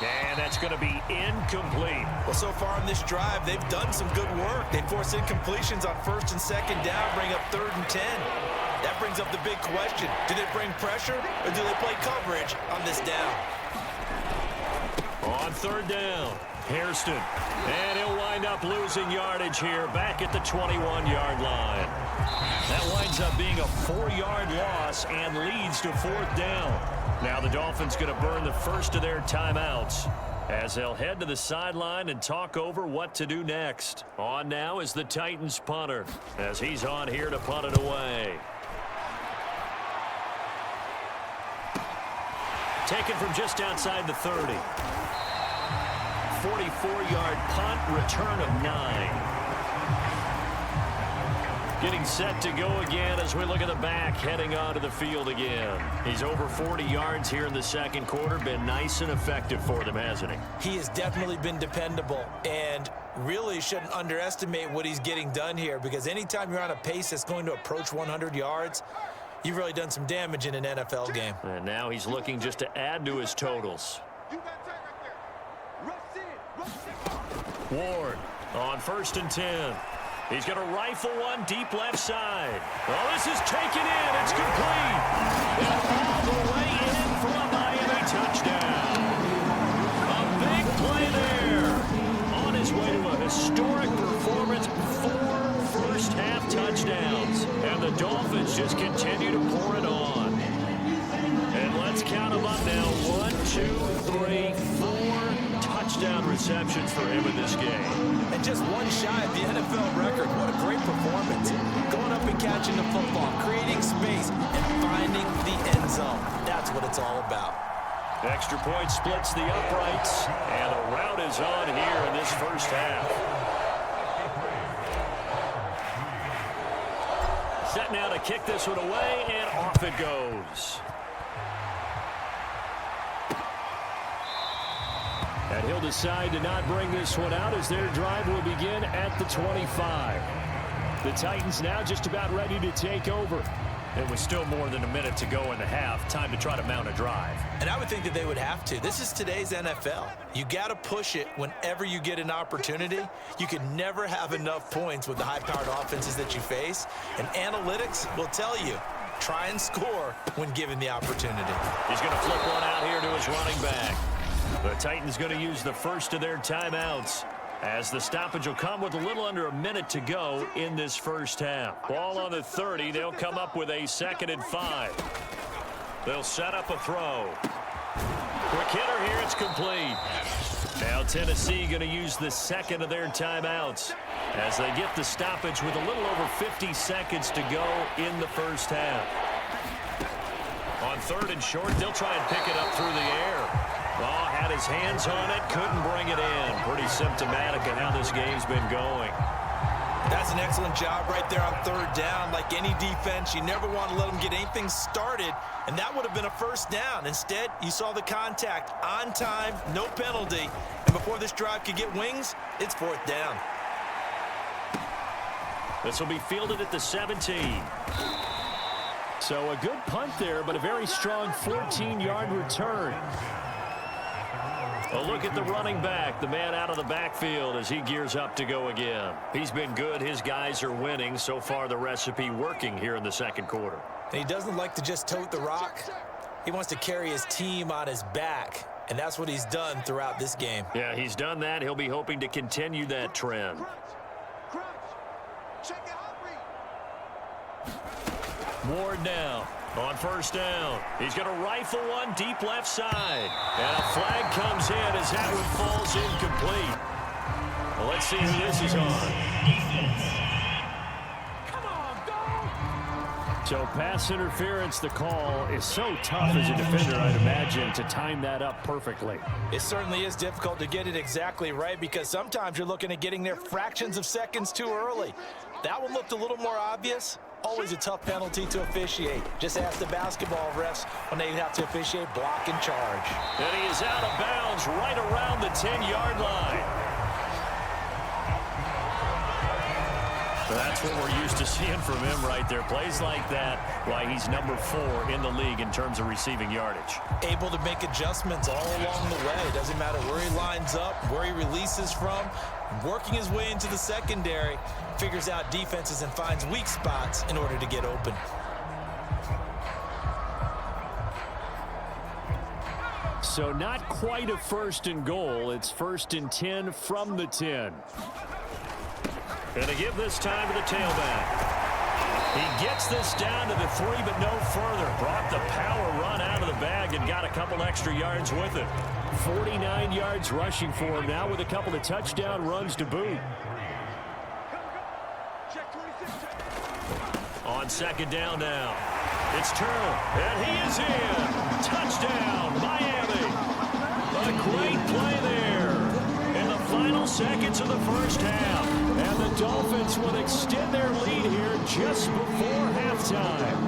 Speaker 2: And that's going to be incomplete.
Speaker 3: Well, so far in this drive, they've done some good work. They force incompletions on 1st and 2nd down, bring up 3rd and 10. That brings up the big question. Do they bring pressure or do they play coverage on this down?
Speaker 2: On 3rd down, Hairston. And he'll wind up losing yardage here back at the 21-yard line. That winds up being a 4-yard loss and leads to 4th down. Now the Dolphins going to burn the first of their timeouts as they'll head to the sideline and talk over what to do next. On now is the Titans punter as he's on here to punt it away. Taken from just outside the 30. 44-yard punt, return of 9. Getting set to go again as we look at the back heading onto the field again. He's over 40 yards here in the second quarter. Been nice and effective for them, hasn't he?
Speaker 3: He has definitely been dependable and really shouldn't underestimate what he's getting done here, because anytime you're on a pace that's going to approach 100 yards, you've really done some damage in an NFL game.
Speaker 2: And now he's looking just to add to his totals. Ward on 1st and 10. He's going to rifle one deep left side. Oh, this is taken in. It's complete. And all the way in for a Miami touchdown. A big play there. On his way to a historic performance, 4 first-half touchdowns. And the Dolphins just continue to pour it on. And let's count them up now. 1, 2, 3, 4 touchdown receptions for him in this game.
Speaker 3: And just one shy of the NFL record. What a great performance. Going up and catching the football, creating space, and finding the end zone. That's what it's all about.
Speaker 2: Extra point splits the uprights, and the route is on here in this first half. Set now to kick this one away, and off it goes. And he'll decide to not bring this one out as their drive will begin at the 25. The Titans now just about ready to take over. It was still more than a minute to go in the half. Time to try to mount a drive.
Speaker 3: And I would think that they would have to. This is today's NFL. You got to push it whenever you get an opportunity. You can never have enough points with the high-powered offenses that you face. And analytics will tell you, try and score when given the opportunity.
Speaker 2: He's going to flip one out here to his running back. The Titans going to use the first of their timeouts as the stoppage will come with a little under a minute to go in this first half. Ball on the 30. They'll come up with a 2nd and 5. They'll set up a throw. Quick hitter here. It's complete. Now Tennessee going to use the second of their timeouts as they get the stoppage with a little over 50 seconds to go in the first half. On 3rd and short, they'll try and pick it up through the air. Oh, had his hands on it, couldn't bring it in. Pretty symptomatic of how this game's been going.
Speaker 3: That's an excellent job right there on 3rd down. Like any defense, you never want to let them get anything started, and that would have been a first down. Instead, you saw the contact on time, no penalty, and before this drive could get wings, it's 4th down.
Speaker 2: This will be fielded at the 17.
Speaker 4: So a good punt there, but a very strong 14-yard return.
Speaker 2: A look at the running back, the man out of the backfield as he gears up to go again. He's been good. His guys are winning. So far, the recipe working here in the second quarter.
Speaker 3: And he doesn't like to just tote the rock. He wants to carry his team on his back, and that's what he's done throughout this game.
Speaker 2: Yeah, he's done that. He'll be hoping to continue that trend. Ward now on 1st down. He's going to rifle one deep left side. And a flag comes in as that one falls incomplete. Well, let's see who this is on.
Speaker 5: Come on, dog!
Speaker 4: So pass interference, the call is so tough as a defender, I'd imagine, to time that up perfectly.
Speaker 3: It certainly is difficult to get it exactly right because sometimes you're looking at getting there fractions of seconds too early. That one looked a little more obvious. Always a tough penalty to officiate. Just ask the basketball refs when they have to officiate block and charge.
Speaker 2: And he is out of bounds right around the 10-yard line. That's what we're used to seeing from him right there. Plays like that, why he's number 4 in the league in terms of receiving yardage.
Speaker 3: Able to make adjustments all along the way. Doesn't matter where he lines up, where he releases from. Working his way into the secondary, figures out defenses and finds weak spots in order to get open.
Speaker 4: So not quite a 1st and goal. It's 1st and 10 from the 10.
Speaker 2: Going to give this time to the tailback. He gets this down to the 3, but no further. Brought the power run out of the bag and got a couple extra yards with it.
Speaker 4: 49 yards rushing for him now with a couple of touchdown runs to boot.
Speaker 2: On 2nd down now. It's Turner, and he is in. Touchdown, Miami. A great play there in the final seconds of the 1st half.
Speaker 4: And the Dolphins will extend their lead here just before halftime.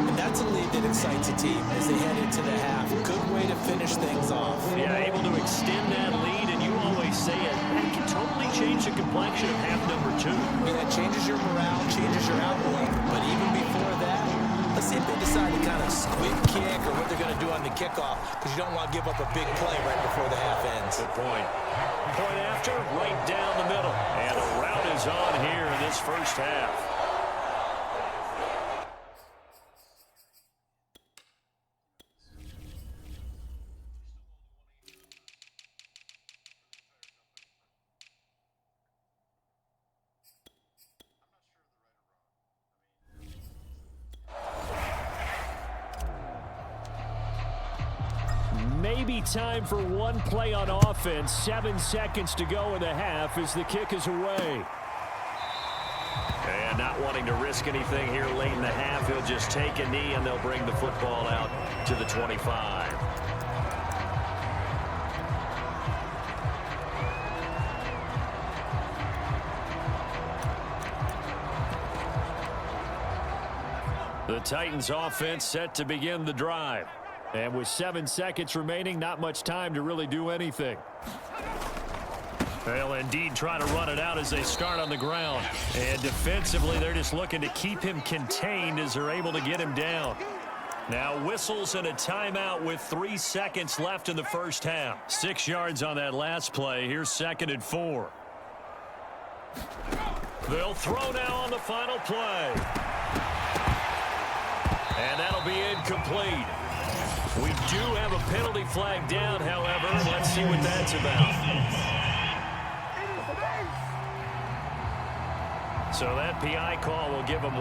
Speaker 3: And that's a lead that excites a team as they head into the half. Good way to finish things off.
Speaker 2: Yeah, able to extend that lead, and you always say it. That can totally change the complexion of half number 2.
Speaker 3: Yeah, it changes your morale, changes your outlook. But even before that, let's see if they decide to kind of squib kick or what they're going to do on the kickoff, because you don't want to give up a big play right before the half ends.
Speaker 2: Good point. Point after, right down the middle. And a route is on here in this 1st half.
Speaker 4: Maybe time for one play on offense. 7 seconds to go in the half as the kick is away.
Speaker 2: And not wanting to risk anything here late in the half, he'll just take a knee and they'll bring the football out to the 25.
Speaker 4: The Titans offense set to begin the drive. And with 7 seconds remaining, not much time to really do anything.
Speaker 2: They'll indeed try to run it out as they start on the ground. And defensively, they're just looking to keep him contained as they're able to get him down. Now whistles and a timeout with 3 seconds left in the 1st half. 6 yards on that last play. Here's 2nd and 4. They'll throw now on the final play. And that'll be incomplete. We do have a penalty flag down, however. Let's see what that's about. So that PI call will give him...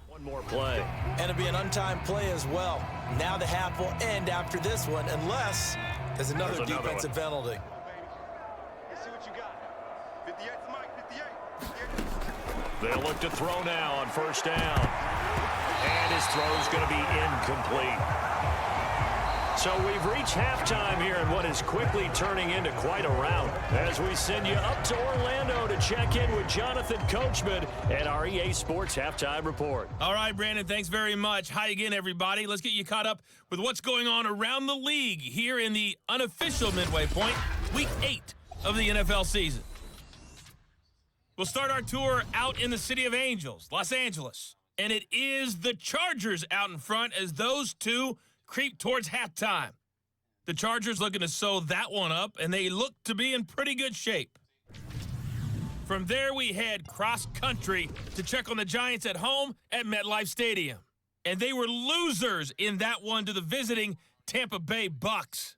Speaker 2: One more play.
Speaker 3: And it'll be an untimed play as well. Now the half will end after this one, unless there's another defensive penalty.
Speaker 5: Let's see what you got. 58 to Mike, 58.
Speaker 2: They'll look to throw now on 1st down. And his throw's going to be incomplete. So we've reached halftime here in what is quickly turning into quite a rout as we send you up to Orlando to check in with Jonathan Coachman and our EA Sports Halftime Report.
Speaker 6: All right, Brandon, thanks very much. Hi again, everybody. Let's get you caught up with what's going on around the league here in the unofficial midway point, Week 8 of the NFL season. We'll start our tour out in the City of Angels, Los Angeles. And it is the Chargers out in front as those two creep towards halftime. The Chargers looking to sew that one up, and they look to be in pretty good shape. From there, we head cross-country to check on the Giants at home at MetLife Stadium. And they were losers in that one to the visiting Tampa Bay Bucks.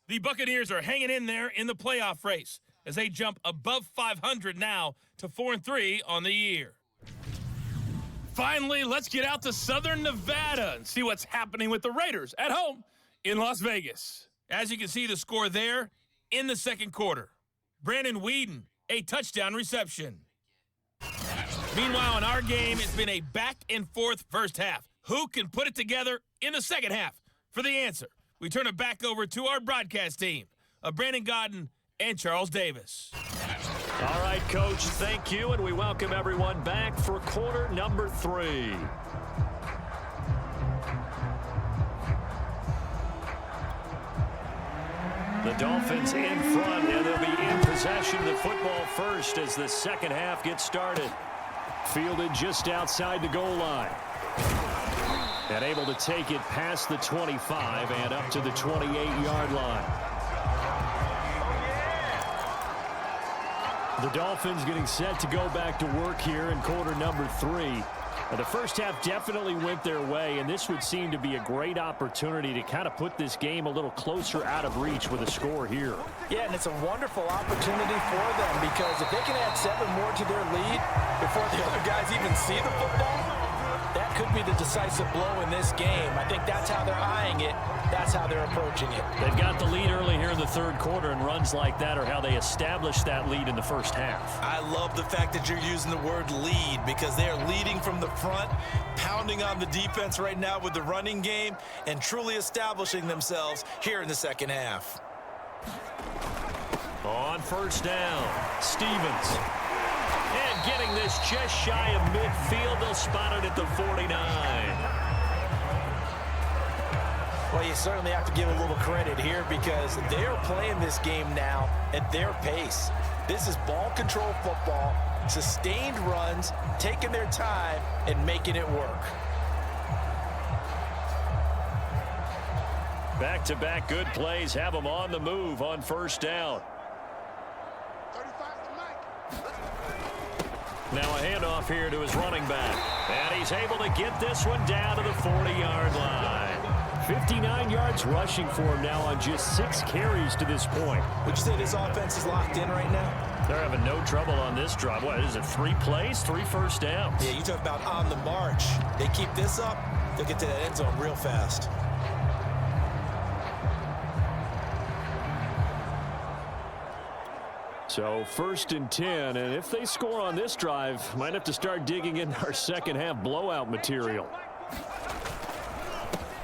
Speaker 6: The Buccaneers are hanging in there in the playoff race as they jump above 500 now to 4-3 on the year. Finally, let's get out to Southern Nevada and see what's happening with the Raiders at home in Las Vegas. As you can see the score there in the 2nd quarter. Brandon Weeden, a touchdown reception. Meanwhile, in our game, it's been a back-and-forth 1st half. Who can put it together in the 2nd half? For the answer, we turn it back over to our broadcast team of Brandon Godden and Charles Davis.
Speaker 2: All right, Coach, thank you, and we welcome everyone back for quarter number 3. The Dolphins in front, and they'll be in possession of the football first as the second half gets started.
Speaker 4: Fielded just outside the goal line. And able to take it past the 25 and up to the 28-yard line. The Dolphins getting set to go back to work here in quarter number 3. The first half definitely went their way, and this would seem to be a great opportunity to kind of put this game a little closer out of reach with a score here.
Speaker 3: Yeah, and it's a wonderful opportunity for them because if they can add 7 more to their lead before the other guys even see the football, that could be the decisive blow in this game. I think that's how they're eyeing it. That's how they're approaching it.
Speaker 2: They've got the lead early here in the third quarter, and runs like that are how they established that lead in the first half.
Speaker 3: I love the fact that you're using the word lead because they are leading from the front, pounding on the defense right now with the running game, and truly establishing themselves here in the second half.
Speaker 2: On first down, Stevens. And getting this just shy of midfield, they'll spot it at the 49.
Speaker 3: Well, you certainly have to give a little credit here because they are playing this game now at their pace. This is ball control football, sustained runs, taking their time, and making it work.
Speaker 2: Back-to-back good plays have them on the move on first down. Now a handoff here to his running back. And he's able to get this one down to the 40-yard line.
Speaker 4: 59 yards rushing for him now on just 6 carries to this point.
Speaker 3: Would you say this offense is locked in right now?
Speaker 2: They're having no trouble on this drive. What is it, 3 plays, 3 first downs?
Speaker 3: Yeah, you talk about on the march. They keep this up, they'll get to that end zone real fast.
Speaker 4: So first and 10, and if they score on this drive, might have to start digging in our second half blowout material.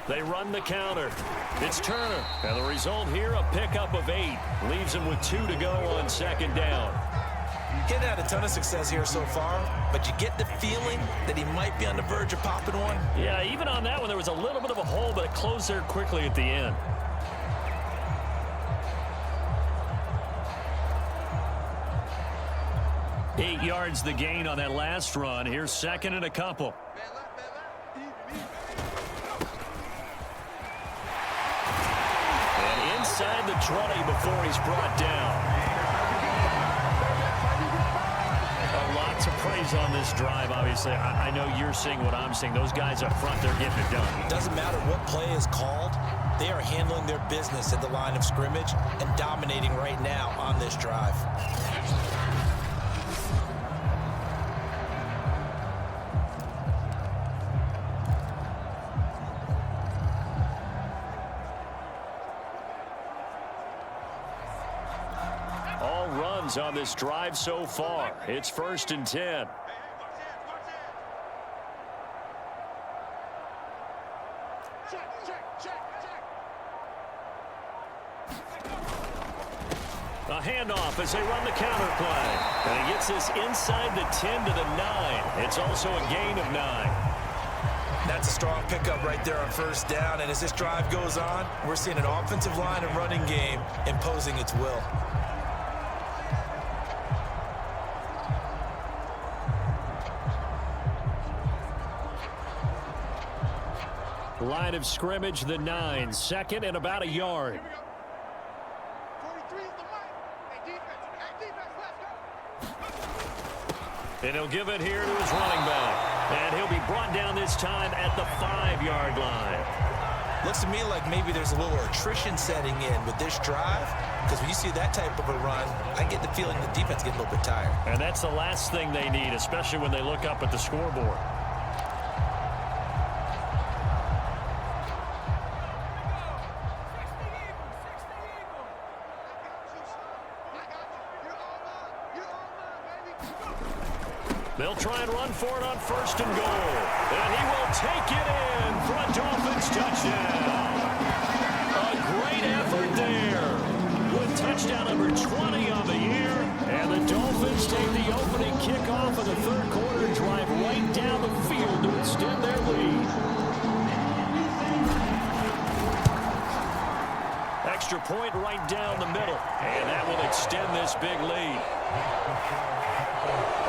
Speaker 2: They run the counter. It's Turner. And the result here, a pickup of 8. Leaves him with 2 to go on second down.
Speaker 3: Getting had a ton of success here so far, but you get the feeling that he might be on the verge of popping one.
Speaker 2: Yeah, even on that one, there was a little bit of a hole, but it closed there quickly at the end. Eight yards the gain on that last run. Here's second and a couple. And inside the 20 before he's brought down. Lots of praise on this drive, obviously. I know you're seeing what I'm seeing. Those guys up front, they're getting it done.
Speaker 3: Doesn't matter what play is called. They are handling their business at the line of scrimmage and dominating right now on this drive.
Speaker 2: On this drive so far. It's first and 10. A handoff as they run the counter play. And he gets this inside the 10 to the 9. It's also a gain of 9.
Speaker 3: That's a strong pickup right there on first down. And as this drive goes on, we're seeing an offensive line and running game imposing its will.
Speaker 4: Line of scrimmage, the 9. Second and about a yard.
Speaker 2: And he'll give it here to his running back. And he'll be brought down this time at the 5-yard line.
Speaker 3: Looks to me like maybe there's a little attrition setting in with this drive, because when you see that type of a run, I get the feeling the defense gets a little bit tired.
Speaker 2: And that's the last thing they need, especially when they look up at the scoreboard. They'll try and run for it on first and goal. And he will take it in for a Dolphins touchdown. A touchdown number 20 on the year. And the Dolphins take the opening kickoff of the third quarter, drive right down the field to extend their lead. Extra point right down the middle, and that will extend this big lead.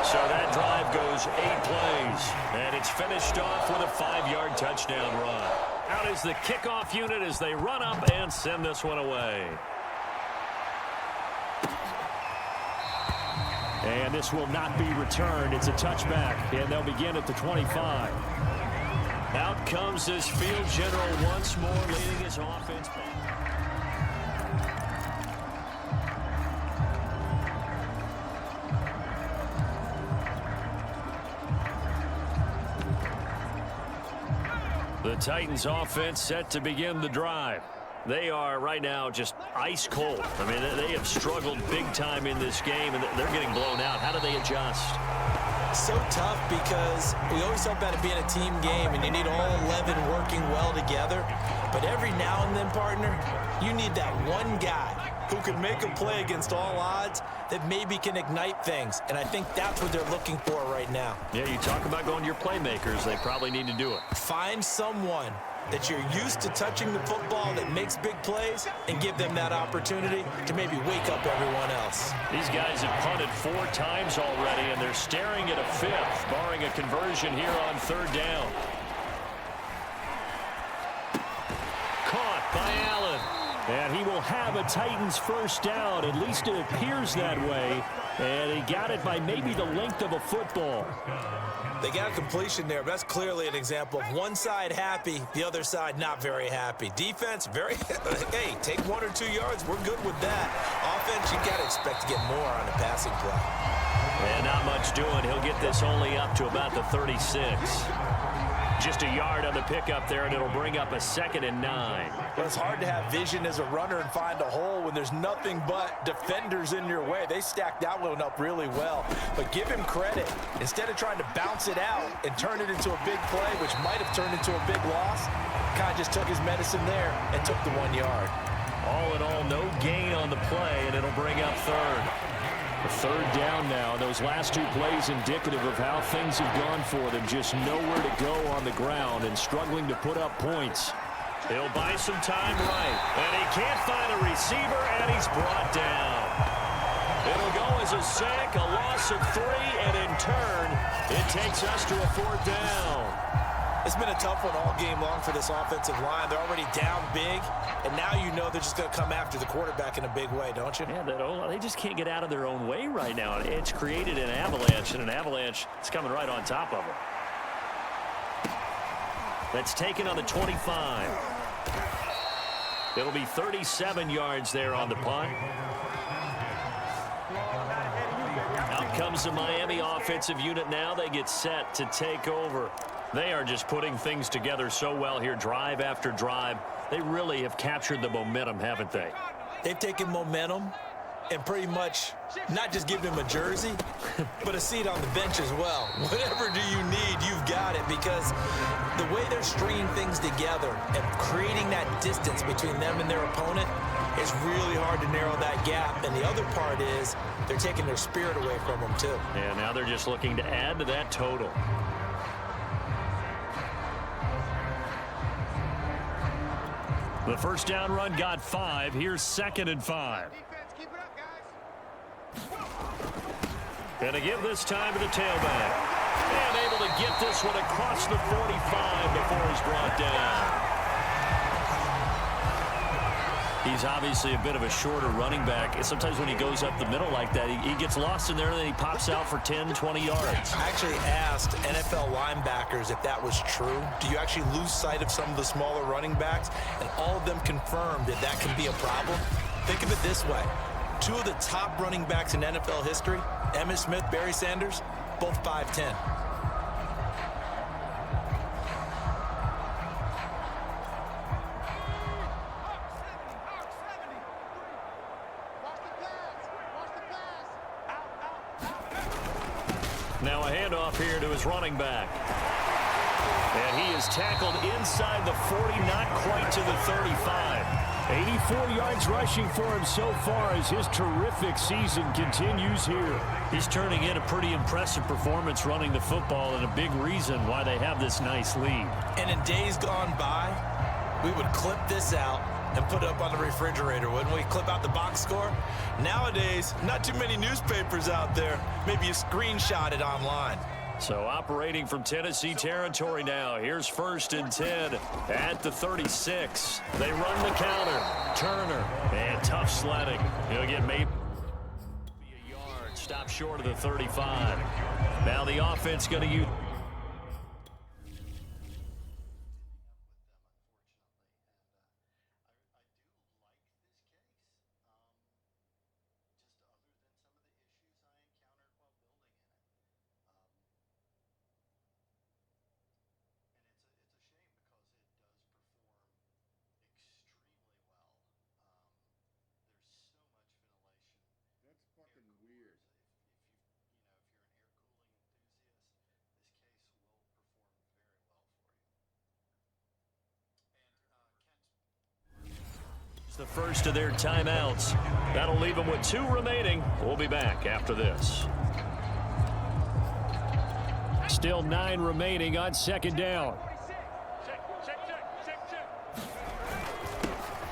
Speaker 2: So that drive goes 8 plays, and it's finished off with a 5-yard touchdown run. Out is the kickoff unit as they run up and send this one away. And this will not be returned. It's a touchback, and they'll begin at the 25. Out comes this field general once more, leading his offense back. The Titans offense set to begin the drive. They are right now just ice cold. I mean, they have struggled big time in this game, and they're getting blown out. How do they adjust?
Speaker 3: So tough because we always talk about it being a team game, and you need all 11 working well together. But every now and then, partner, you need that one guy who can make a play against all odds that maybe can ignite things. And I think that's what they're looking for right now.
Speaker 2: Yeah, you talk about going to your playmakers. They probably need to do it.
Speaker 3: Find someone that you're used to touching the football that makes big plays and give them that opportunity to maybe wake up everyone else.
Speaker 2: These guys have punted 4 times already, and they're staring at a 5th, barring a conversion here on 3rd down. Caught by Allen. And he will have a Titans first down. At least it appears that way. And he got it by maybe the length of a football.
Speaker 3: They got a completion there, but that's clearly an example of one side happy, the other side not very happy. Defense, very, hey, take 1 or 2 yards, we're good with that. Offense, you got to expect to get more on the passing play.
Speaker 2: And not much doing. He'll get this only up to about the 36. Just a yard on the pickup there, and it'll bring up a 2nd and 9.
Speaker 3: Well, it's hard to have vision as a runner and find a hole when there's nothing but defenders in your way. They stacked that one up really well. But give him credit. Instead of trying to bounce it out and turn it into a big play, which might have turned into a big loss, kind of just took his medicine there and took the 1 yard.
Speaker 2: All in all, no gain on the play, and it'll bring up 3rd. The 3rd down now. Those last 2 plays indicative of how things have gone for them. Just nowhere to go on the ground and struggling to put up points. He'll buy some time right. And he can't find a receiver, and he's brought down. It'll go as a sack, a loss of 3, and in turn, it takes us to a 4th down.
Speaker 3: It's been a tough one all game long for this offensive line. They're already down big, and now you know they're just going to come after the quarterback in a big way, don't you?
Speaker 2: Yeah, they just can't get out of their own way right now. It's created an avalanche, and an avalanche is coming right on top of them. That's taken on the 25. It'll be 37 yards there on the punt. Out comes the Miami offensive unit now. They get set to take over. They are just putting things together so well here, drive after drive. They really have captured the momentum, haven't they?
Speaker 3: They've taken momentum and pretty much not just given him a jersey, but a seat on the bench as well. Whatever do you need, you've got it, because the way they're stringing things together and creating that distance between them and their opponent is really hard to narrow that gap. And the other part is they're taking their spirit away from them, too.
Speaker 2: And now they're just looking to add to that total. The first down run got 5. Here's 2nd and 5. Gonna give this time to the tailback. And able to get this one across the 45 before he's brought down. He's obviously a bit of a shorter running back. And sometimes when he goes up the middle like that, he gets lost in there and then he pops out for 10, 20 yards.
Speaker 3: I actually asked NFL linebackers if that was true. Do you actually lose sight of some of the smaller running backs? And all of them confirmed that that can be a problem. Think of it this way. 2 of the top running backs in NFL history, Emmitt Smith, Barry Sanders, both 5'10".
Speaker 2: Now a handoff here to his running back. And he is tackled inside the 40, not quite to the 35.
Speaker 4: 84 yards rushing for him so far as his terrific season continues here.
Speaker 2: He's turning in a pretty impressive performance running the football, and a big reason why they have this nice lead.
Speaker 3: And in days gone by, we would clip this out and put it up on the refrigerator, wouldn't we? Clip out the box score. Nowadays, not too many newspapers out there. Maybe you screenshot it online.
Speaker 2: So operating from Tennessee territory now. Here's 1st and 10 at the 36. They run the counter. Turner, and tough sledding. He'll get maybe a yard. Stop short of the 35. Now the offense going to use. The first of their timeouts. That'll leave them with 2 remaining. We'll be back after this.
Speaker 4: Still 9 remaining on 2nd down.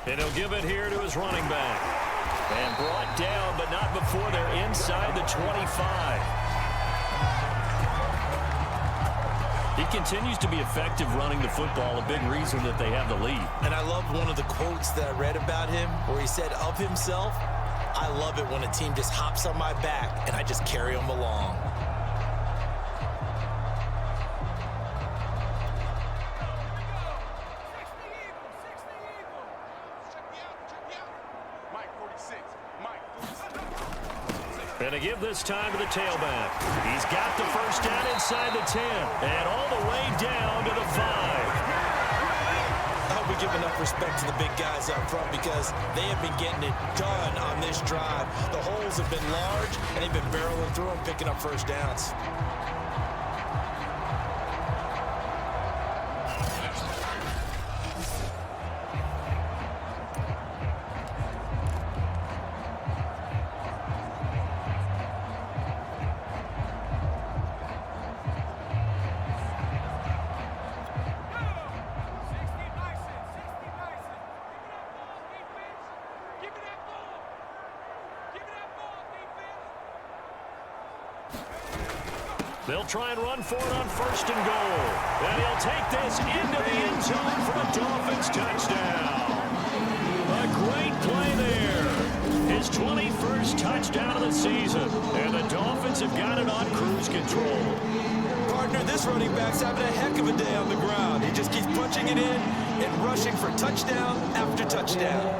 Speaker 2: And he'll give it here to his running back. And brought down, but not before they're inside the 25. He continues to be effective running the football, a big reason that they have the lead.
Speaker 3: And I love one of the quotes that I read about him where he said of himself, "I love it when a team just hops on my back and I just carry them along."
Speaker 2: And to give this time to the tailback. He's got the first down inside the 10 and all the way down to the 5.
Speaker 3: I hope we give enough respect to the big guys up front because they have been getting it done on this drive. The holes have been large, and they've been barreling through them, picking up first downs.
Speaker 2: They'll try and run for it on 1st and goal. And he'll take this into the end zone for a Dolphins touchdown. A great play there. His 21st touchdown of the season. And the Dolphins have got it on cruise control.
Speaker 3: Partner, this running back's having a heck of a day on the ground. He just keeps punching it in and rushing for touchdown after touchdown.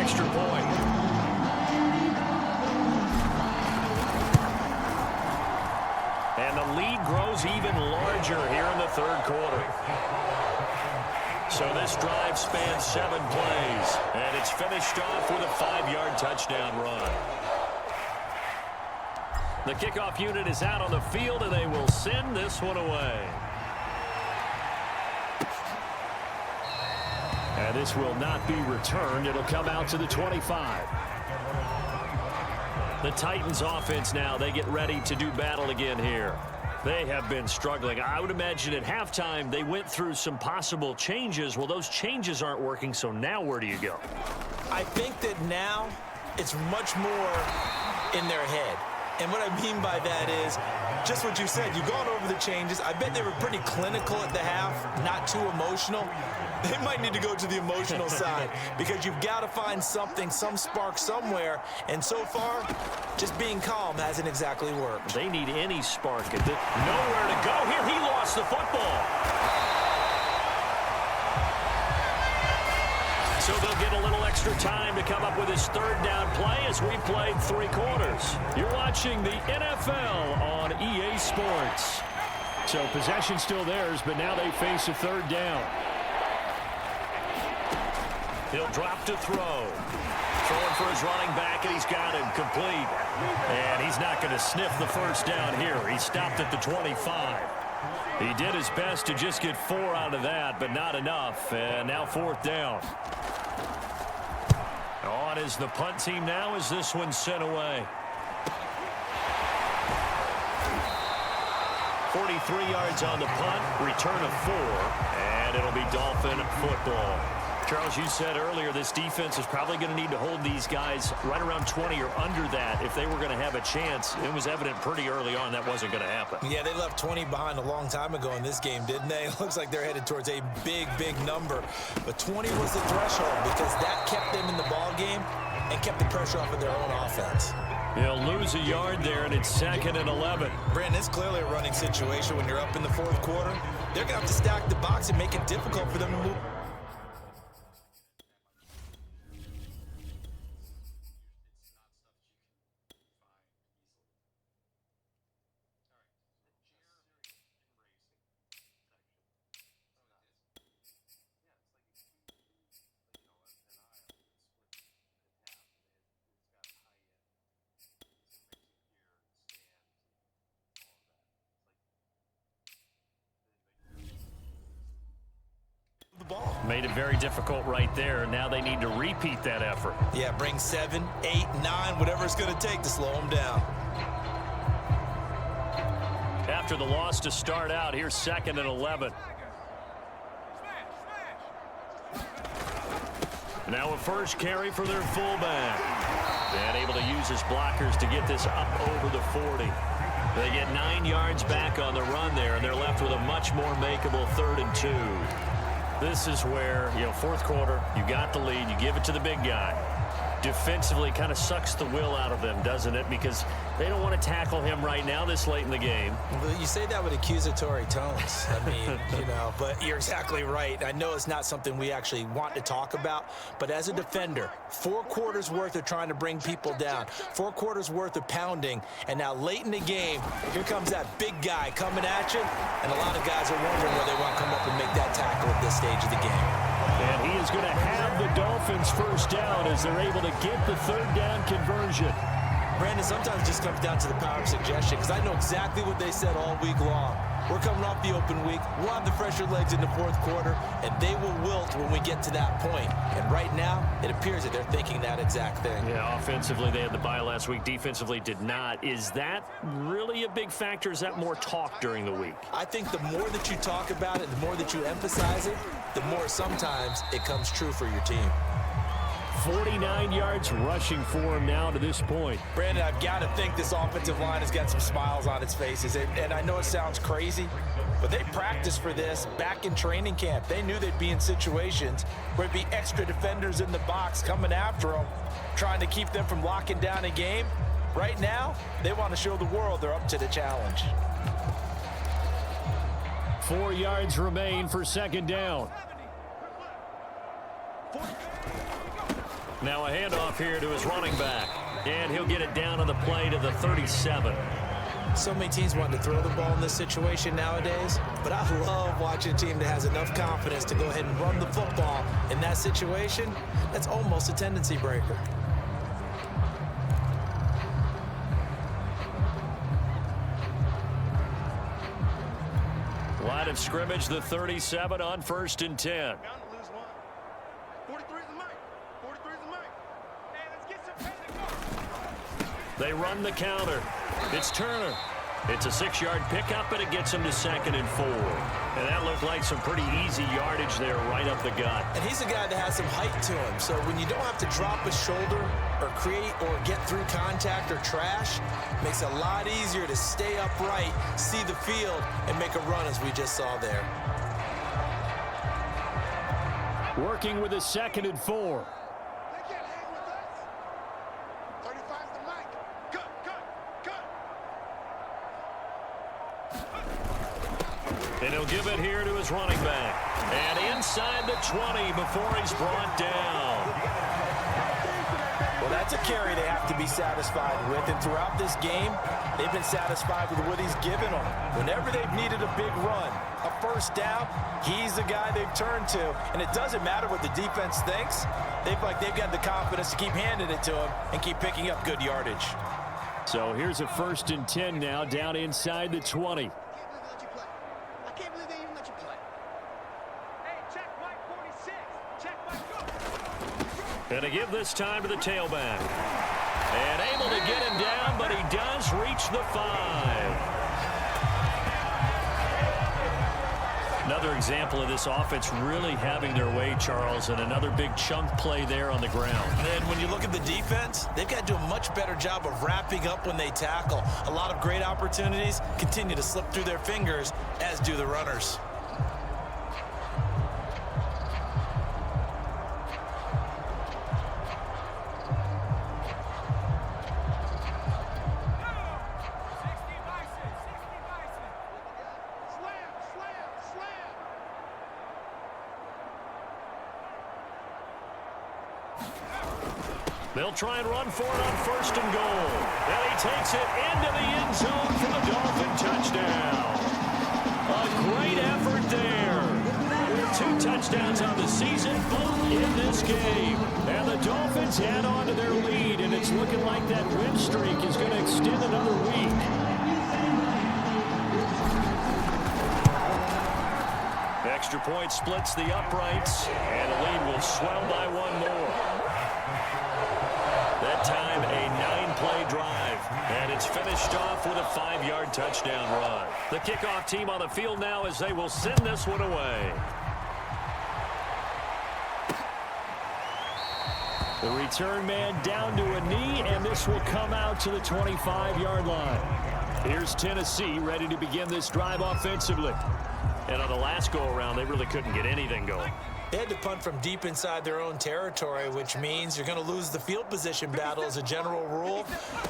Speaker 2: Extra point. And the lead grows even larger here in the 3rd quarter. So this drive spans 7 plays, and it's finished off with a 5-yard touchdown run. The kickoff unit is out on the field, and they will send this one away.
Speaker 4: And this will not be returned. It'll come out to the 25.
Speaker 2: The Titans offense now, they get ready to do battle again here. They have been struggling. I would imagine at halftime they went through some possible changes. Well, those changes aren't working, so now where do you go?
Speaker 3: I think that now it's much more in their head. And what I mean by that is just what you said. You've gone over the changes. I bet they were pretty clinical at the half, not too emotional. They might need to go to the emotional side because you've got to find something, some spark somewhere. And so far, just being calm hasn't exactly worked.
Speaker 2: They need any spark. Nowhere to go here. He lost the football. So they'll get a little extra time to come up with his 3rd down play as we played 3 quarters. You're watching the NFL on EA Sports.
Speaker 4: So possession still theirs, but now they face a 3rd down.
Speaker 2: He'll drop to throw. Throwing for his running back, and he's got him complete. And he's not going to sniff the first down here. He stopped at the 25. He did his best to just get 4 out of that, but not enough. And now 4th down. On is the punt team now as this one's sent away. 43 yards on the punt, return of 4, and it'll be Dolphin football. Charles, you said earlier this defense is probably going to need to hold these guys right around 20 or under that if they were going to have a chance. It was evident pretty early on that wasn't going to happen.
Speaker 3: Yeah, they left 20 behind a long time ago in this game, didn't they? It looks like they're headed towards a big, big number. But 20 was the threshold because that kept them in the ball game and kept the pressure off of their own offense.
Speaker 2: They'll lose a yard there, and it's 2nd and 11.
Speaker 3: Brandon, it's clearly a running situation when you're up in the 4th quarter. They're going to have to stack the box and make it difficult for them to move.
Speaker 2: Made it very difficult right there. Now they need to repeat that effort.
Speaker 3: Yeah, bring 7, 8, 9, whatever it's going to take to slow them down.
Speaker 2: After the loss to start out, here's 2nd and 11. Now a first carry for their fullback. And able to use his blockers to get this up over the 40. They get 9 yards back on the run there, and they're left with a much more makeable 3rd and 2. This is where, 4th quarter, you got the lead, you give it to the big guy. Defensively kind of sucks the will out of them, doesn't it? Because they don't want to tackle him right now this late in the game.
Speaker 3: Well, you say that with accusatory tones. I mean, but you're exactly right. I know it's not something we actually want to talk about, but as a defender, 4 quarters worth of trying to bring people down, 4 quarters worth of pounding, and now late in the game, here comes that big guy coming at you, and a lot of guys are wondering where they want to come up and make that tackle at this stage of the game.
Speaker 2: And he is going to have the Dolphins first down as they're able to get the 3rd down conversion.
Speaker 3: Brandon, sometimes it just comes down to the power of suggestion because I know exactly what they said all week long. We're coming off the open week. We'll have the fresher legs in the 4th quarter, and they will wilt when we get to that point. And right now, it appears that they're thinking that exact thing.
Speaker 2: Yeah, offensively, they had the bye last week. Defensively, did not. Is that really a big factor? Is that more talk during the week?
Speaker 3: I think the more that you talk about it, the more that you emphasize it, the more sometimes it comes true for your team.
Speaker 2: 49 yards rushing for him now to this point.
Speaker 3: Brandon, I've got to think this offensive line has got some smiles on its faces. And I know it sounds crazy, but they practiced for this back in training camp. They knew they'd be in situations where there'd be extra defenders in the box coming after them, trying to keep them from locking down a game. Right now, they want to show the world they're up to the challenge.
Speaker 2: 4 yards remain for 2nd down. Now a handoff here to his running back. And he'll get it down on the play to the 37.
Speaker 3: So many teams want to throw the ball in this situation nowadays, but I love watching a team that has enough confidence to go ahead and run the football in that situation. That's almost a tendency breaker.
Speaker 2: Line of scrimmage, the 37 on 1st and 10. They run the counter. It's Turner. It's a 6-yard pickup, and it gets him to 2nd and 4. And that looked like some pretty easy yardage there right up the gut.
Speaker 3: And he's a guy that has some height to him. So when you don't have to drop a shoulder or create or get through contact or trash, it makes it a lot easier to stay upright, see the field, and make a run as we just saw there.
Speaker 2: Working with a 2nd and 4. And he'll give it here to his running back. And inside the 20 before he's brought down.
Speaker 3: Well, that's a carry they have to be satisfied with. And throughout this game, they've been satisfied with what he's given them. Whenever they've needed a big run, a first down, he's the guy they've turned to. And it doesn't matter what the defense thinks. They've got the confidence to keep handing it to him and keep picking up good yardage.
Speaker 4: So here's a 1st and 10 now, down inside the 20.
Speaker 5: I can't believe they even let you play. Hey, check Mike 46. Check Mike.
Speaker 2: Going to give this time to the tailback. And able to get him down, but he does reach the 5. Another example of this offense really having their way, Charles, and another big chunk play there on the ground.
Speaker 3: And when you look at the defense, they've got to do a much better job of wrapping up when they tackle. A lot of great opportunities continue to slip through their fingers, as do the runners.
Speaker 2: They'll try and run for it on 1st and goal. And he takes it into the end zone for the Dolphin touchdown. A great effort there. With 2 touchdowns on the season, both in this game. And the Dolphins add on to their lead, and it's looking like that win streak is going to extend another week. Extra point splits the uprights, and the lead will swell by 1 more. That time, a 9-play drive, and it's finished off with a 5-yard touchdown run. The kickoff team on the field now as they will send this one away. The return man down to a knee, and this will come out to the 25-yard line. Here's Tennessee ready to begin this drive offensively. And on the last go-around, they really couldn't get anything going.
Speaker 3: They had to punt from deep inside their own territory, which means you're going to lose the field position battle as a general rule.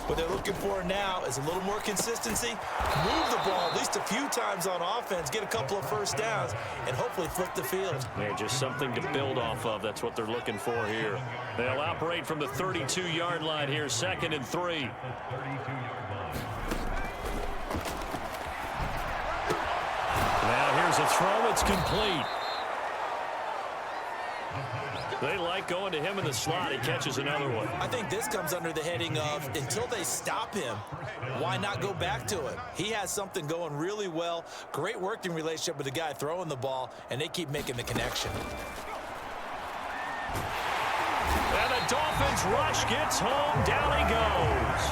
Speaker 3: What they're looking for now is a little more consistency, move the ball at least a few times on offense, get a couple of first downs, and hopefully flip the field.
Speaker 2: Yeah, just something to build off of. That's what they're looking for here. They'll operate from the 32-yard line here, 2nd and 3. Now here's a throw. It's complete. They like going to him in the slot. He catches another one.
Speaker 3: I think this comes under the heading of until they stop him, why not go back to it? He has something going really well. Great working relationship with the guy throwing the ball, and they keep making the connection.
Speaker 2: And the Dolphins rush gets home. Down he goes.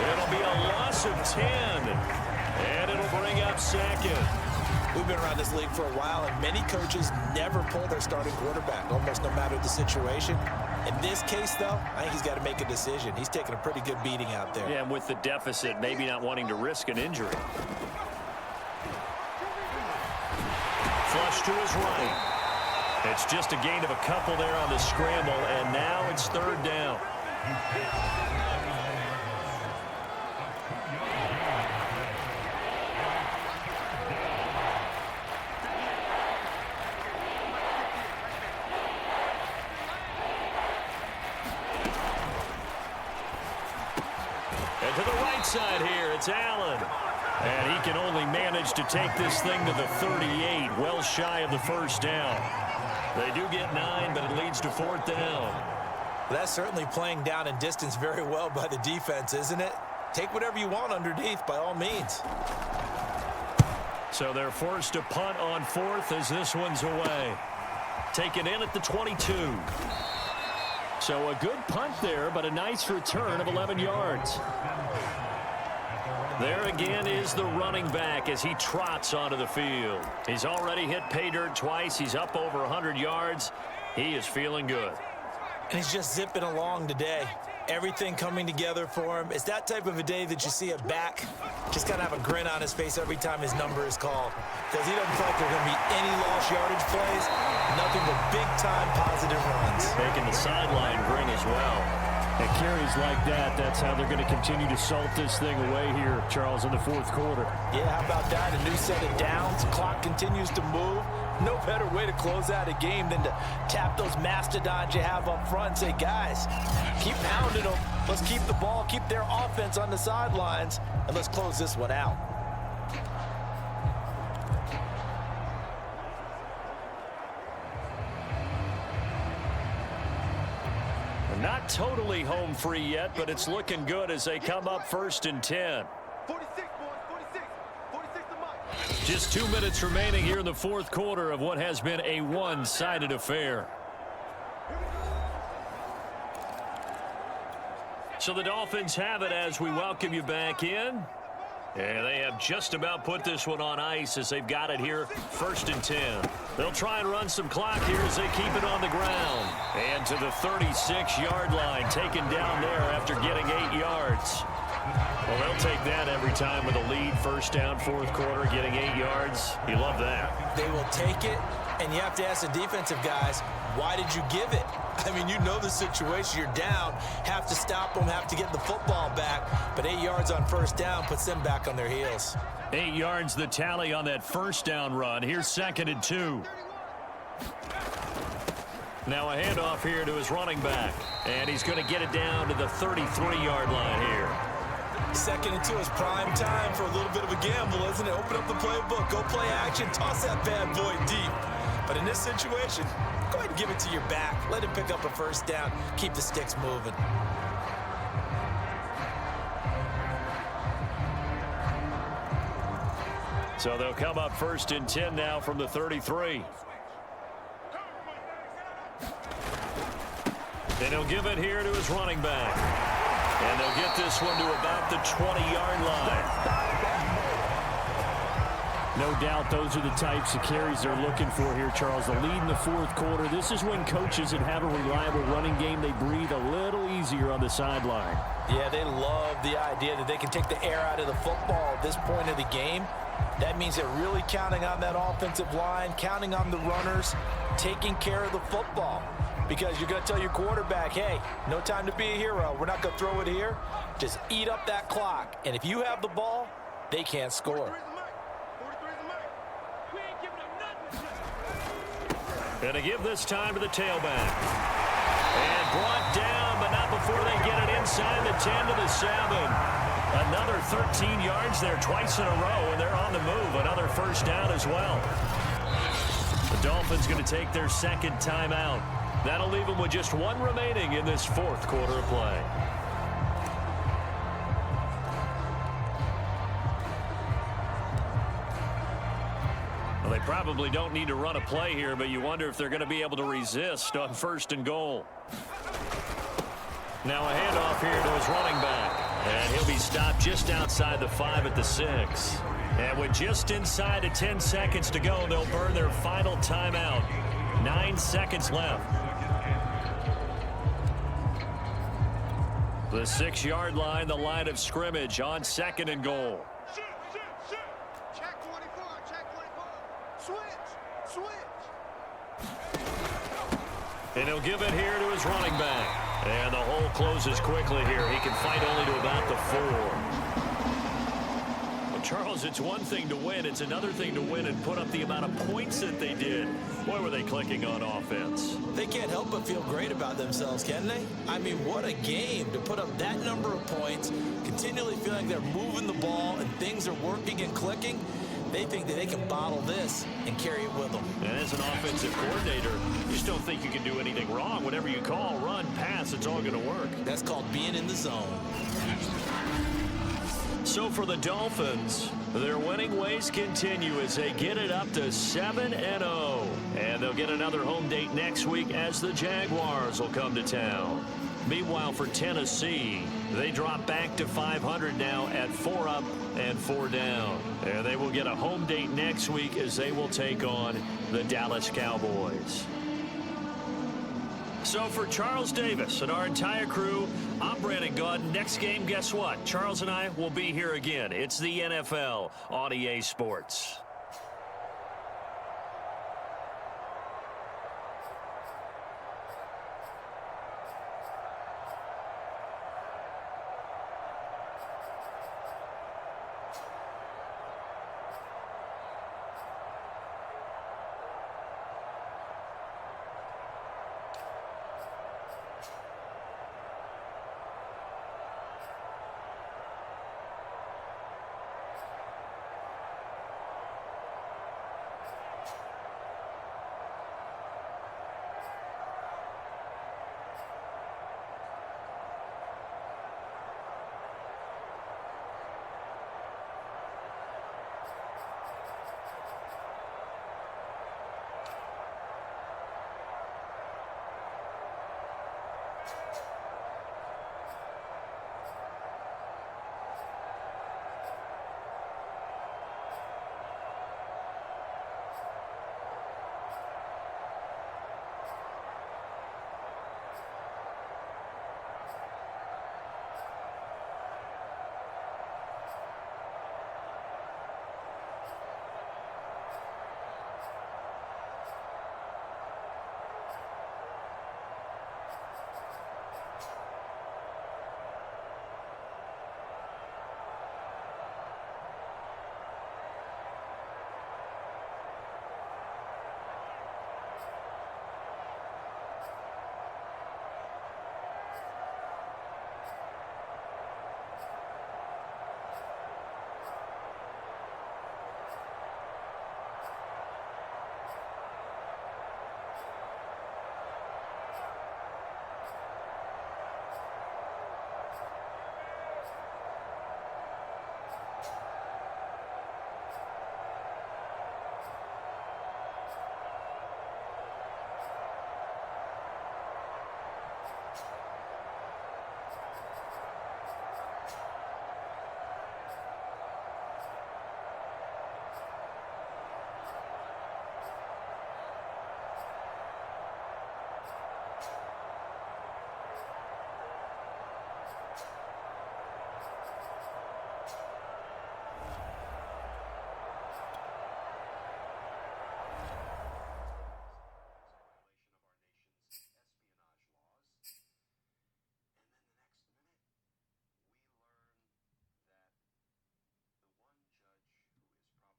Speaker 2: It'll be a loss of 10. And it'll bring up 2nd.
Speaker 3: We've been around this league for a while, and many coaches never pull their starting quarterback, almost no matter the situation. In this case, though, I think he's got to make a decision. He's taking a pretty good beating out there.
Speaker 2: Yeah, and with the deficit, maybe not wanting to risk an injury. Flush to his right. It's just a gain of a couple there on the scramble, and now it's 3rd down. To the right side here, it's Allen. And he can only manage to take this thing to the 38, well shy of the 1st down. They do get 9, but it leads to 4th down.
Speaker 3: That's certainly playing down and distance very well by the defense, isn't it? Take whatever you want underneath, by all means.
Speaker 2: So they're forced to punt on 4th as this one's away. Taken in at the 22. So a good punt there, but a nice return of 11 yards. There again is the running back as he trots onto the field. He's already hit pay dirt twice. He's up over 100 yards. He is feeling good.
Speaker 3: And he's just zipping along today. Everything coming together for him. It's that type of a day that you see a back just kind of have a grin on his face every time his number is called. Because he doesn't feel like there are going to be any lost yardage plays. Nothing but big-time positive runs.
Speaker 2: Making the sideline grin as well.
Speaker 4: And carries like that, that's how they're going to continue to salt this thing away here, Charles, in the fourth quarter.
Speaker 3: Yeah, how about that? A new set of downs. Clock continues to move. No better way to close out a game than to tap those mastodons you have up front and say, guys, keep pounding them. Let's keep the ball, keep their offense on the sidelines, and let's close this one out.
Speaker 2: Not totally home free yet, but it's looking good as they come up 1st and 10.
Speaker 5: 46, boys, 46. 46 to Mike.
Speaker 2: Just 2 minutes remaining here in the fourth quarter of what has been a one-sided affair. So the Dolphins have it as we welcome you back in. And they have just about put this one on ice as they've got it here, 1st and 10. They'll try and run some clock here as they keep it on the ground. And to the 36-yard line, taken down there after getting 8 yards. Well, they'll take that every time with a lead, 1st down, 4th quarter, getting 8 yards. You love that.
Speaker 3: They will take it, and you have to ask the defensive guys, why did you give it? I mean, you know the situation. You're down, have to stop them, have to get the football back. But 8 yards on 1st down puts them back on their heels.
Speaker 2: 8 yards the tally on that 1st down run. Here's 2nd and 2. Now a handoff here to his running back. And he's going to get it down to the 33-yard line here.
Speaker 3: 2nd and 2 is prime time for a little bit of a gamble, isn't it? Open up the playbook, go play action, toss that bad boy deep. But in this situation, go ahead and give it to your back. Let him pick up a 1st down. Keep the sticks moving.
Speaker 2: So they'll come up 1st and 10 now from the 33. And he'll give it here to his running back. And they'll get this one to about the 20-yard line.
Speaker 4: No doubt those are the types of carries they're looking for here, Charles. The lead in the fourth quarter. This is when coaches that have a reliable running game, they breathe a little easier on the sideline.
Speaker 3: Yeah, they love the idea that they can take the air out of the football at this point of the game. That means they're really counting on that offensive line, counting on the runners, taking care of the football. Because you're going to tell your quarterback, hey, no time to be a hero. We're not going to throw it here. Just eat up that clock. And if you have the ball, they can't score.
Speaker 2: And to give this time to the tailback. And brought down, but not before they get it inside the 10 to the 7. Another 13 yards there twice in a row, and they're on the move. Another 1st down as well. The Dolphins going to take their 2nd timeout. That'll leave them with just 1 remaining in this 4th quarter of play. Well, they probably don't need to run a play here, but you wonder if they're going to be able to resist on 1st and goal. Now a handoff here to his running back. And he'll be stopped just outside the 5 at the 6. And with just inside of 10 seconds to go, they'll burn their final timeout. 9 seconds left. The 6-yard line, the line of scrimmage on 2nd and goal.
Speaker 5: Check 24, check 24. Switch.
Speaker 2: And he'll give it here to his running back. And the hole closes quickly here. He can fight only to about the 4. Well, Charles, it's one thing to win. It's another thing to win and put up the amount of points that they did. Boy, were they clicking on offense.
Speaker 3: They can't help but feel great about themselves, can they? I mean, what a game to put up that number of points, continually feeling they're moving the ball and things are working and clicking. They think that they can bottle this and carry it with them.
Speaker 2: And as an offensive coordinator, you just don't think you can do anything wrong. Whatever you call, run, pass, it's all going to work.
Speaker 3: That's called being in the zone.
Speaker 2: So for the Dolphins, their winning ways continue as they get it up to 7-0. And they'll get another home date next week as the Jaguars will come to town. Meanwhile, for Tennessee, they drop back to 500 now at 4 up and 4 down. And they will get a home date next week as they will take on the Dallas Cowboys. So for Charles Davis and our entire crew, I'm Brandon Gaudin. Next game, guess what? Charles and I will be here again. It's the NFL on EA Sports.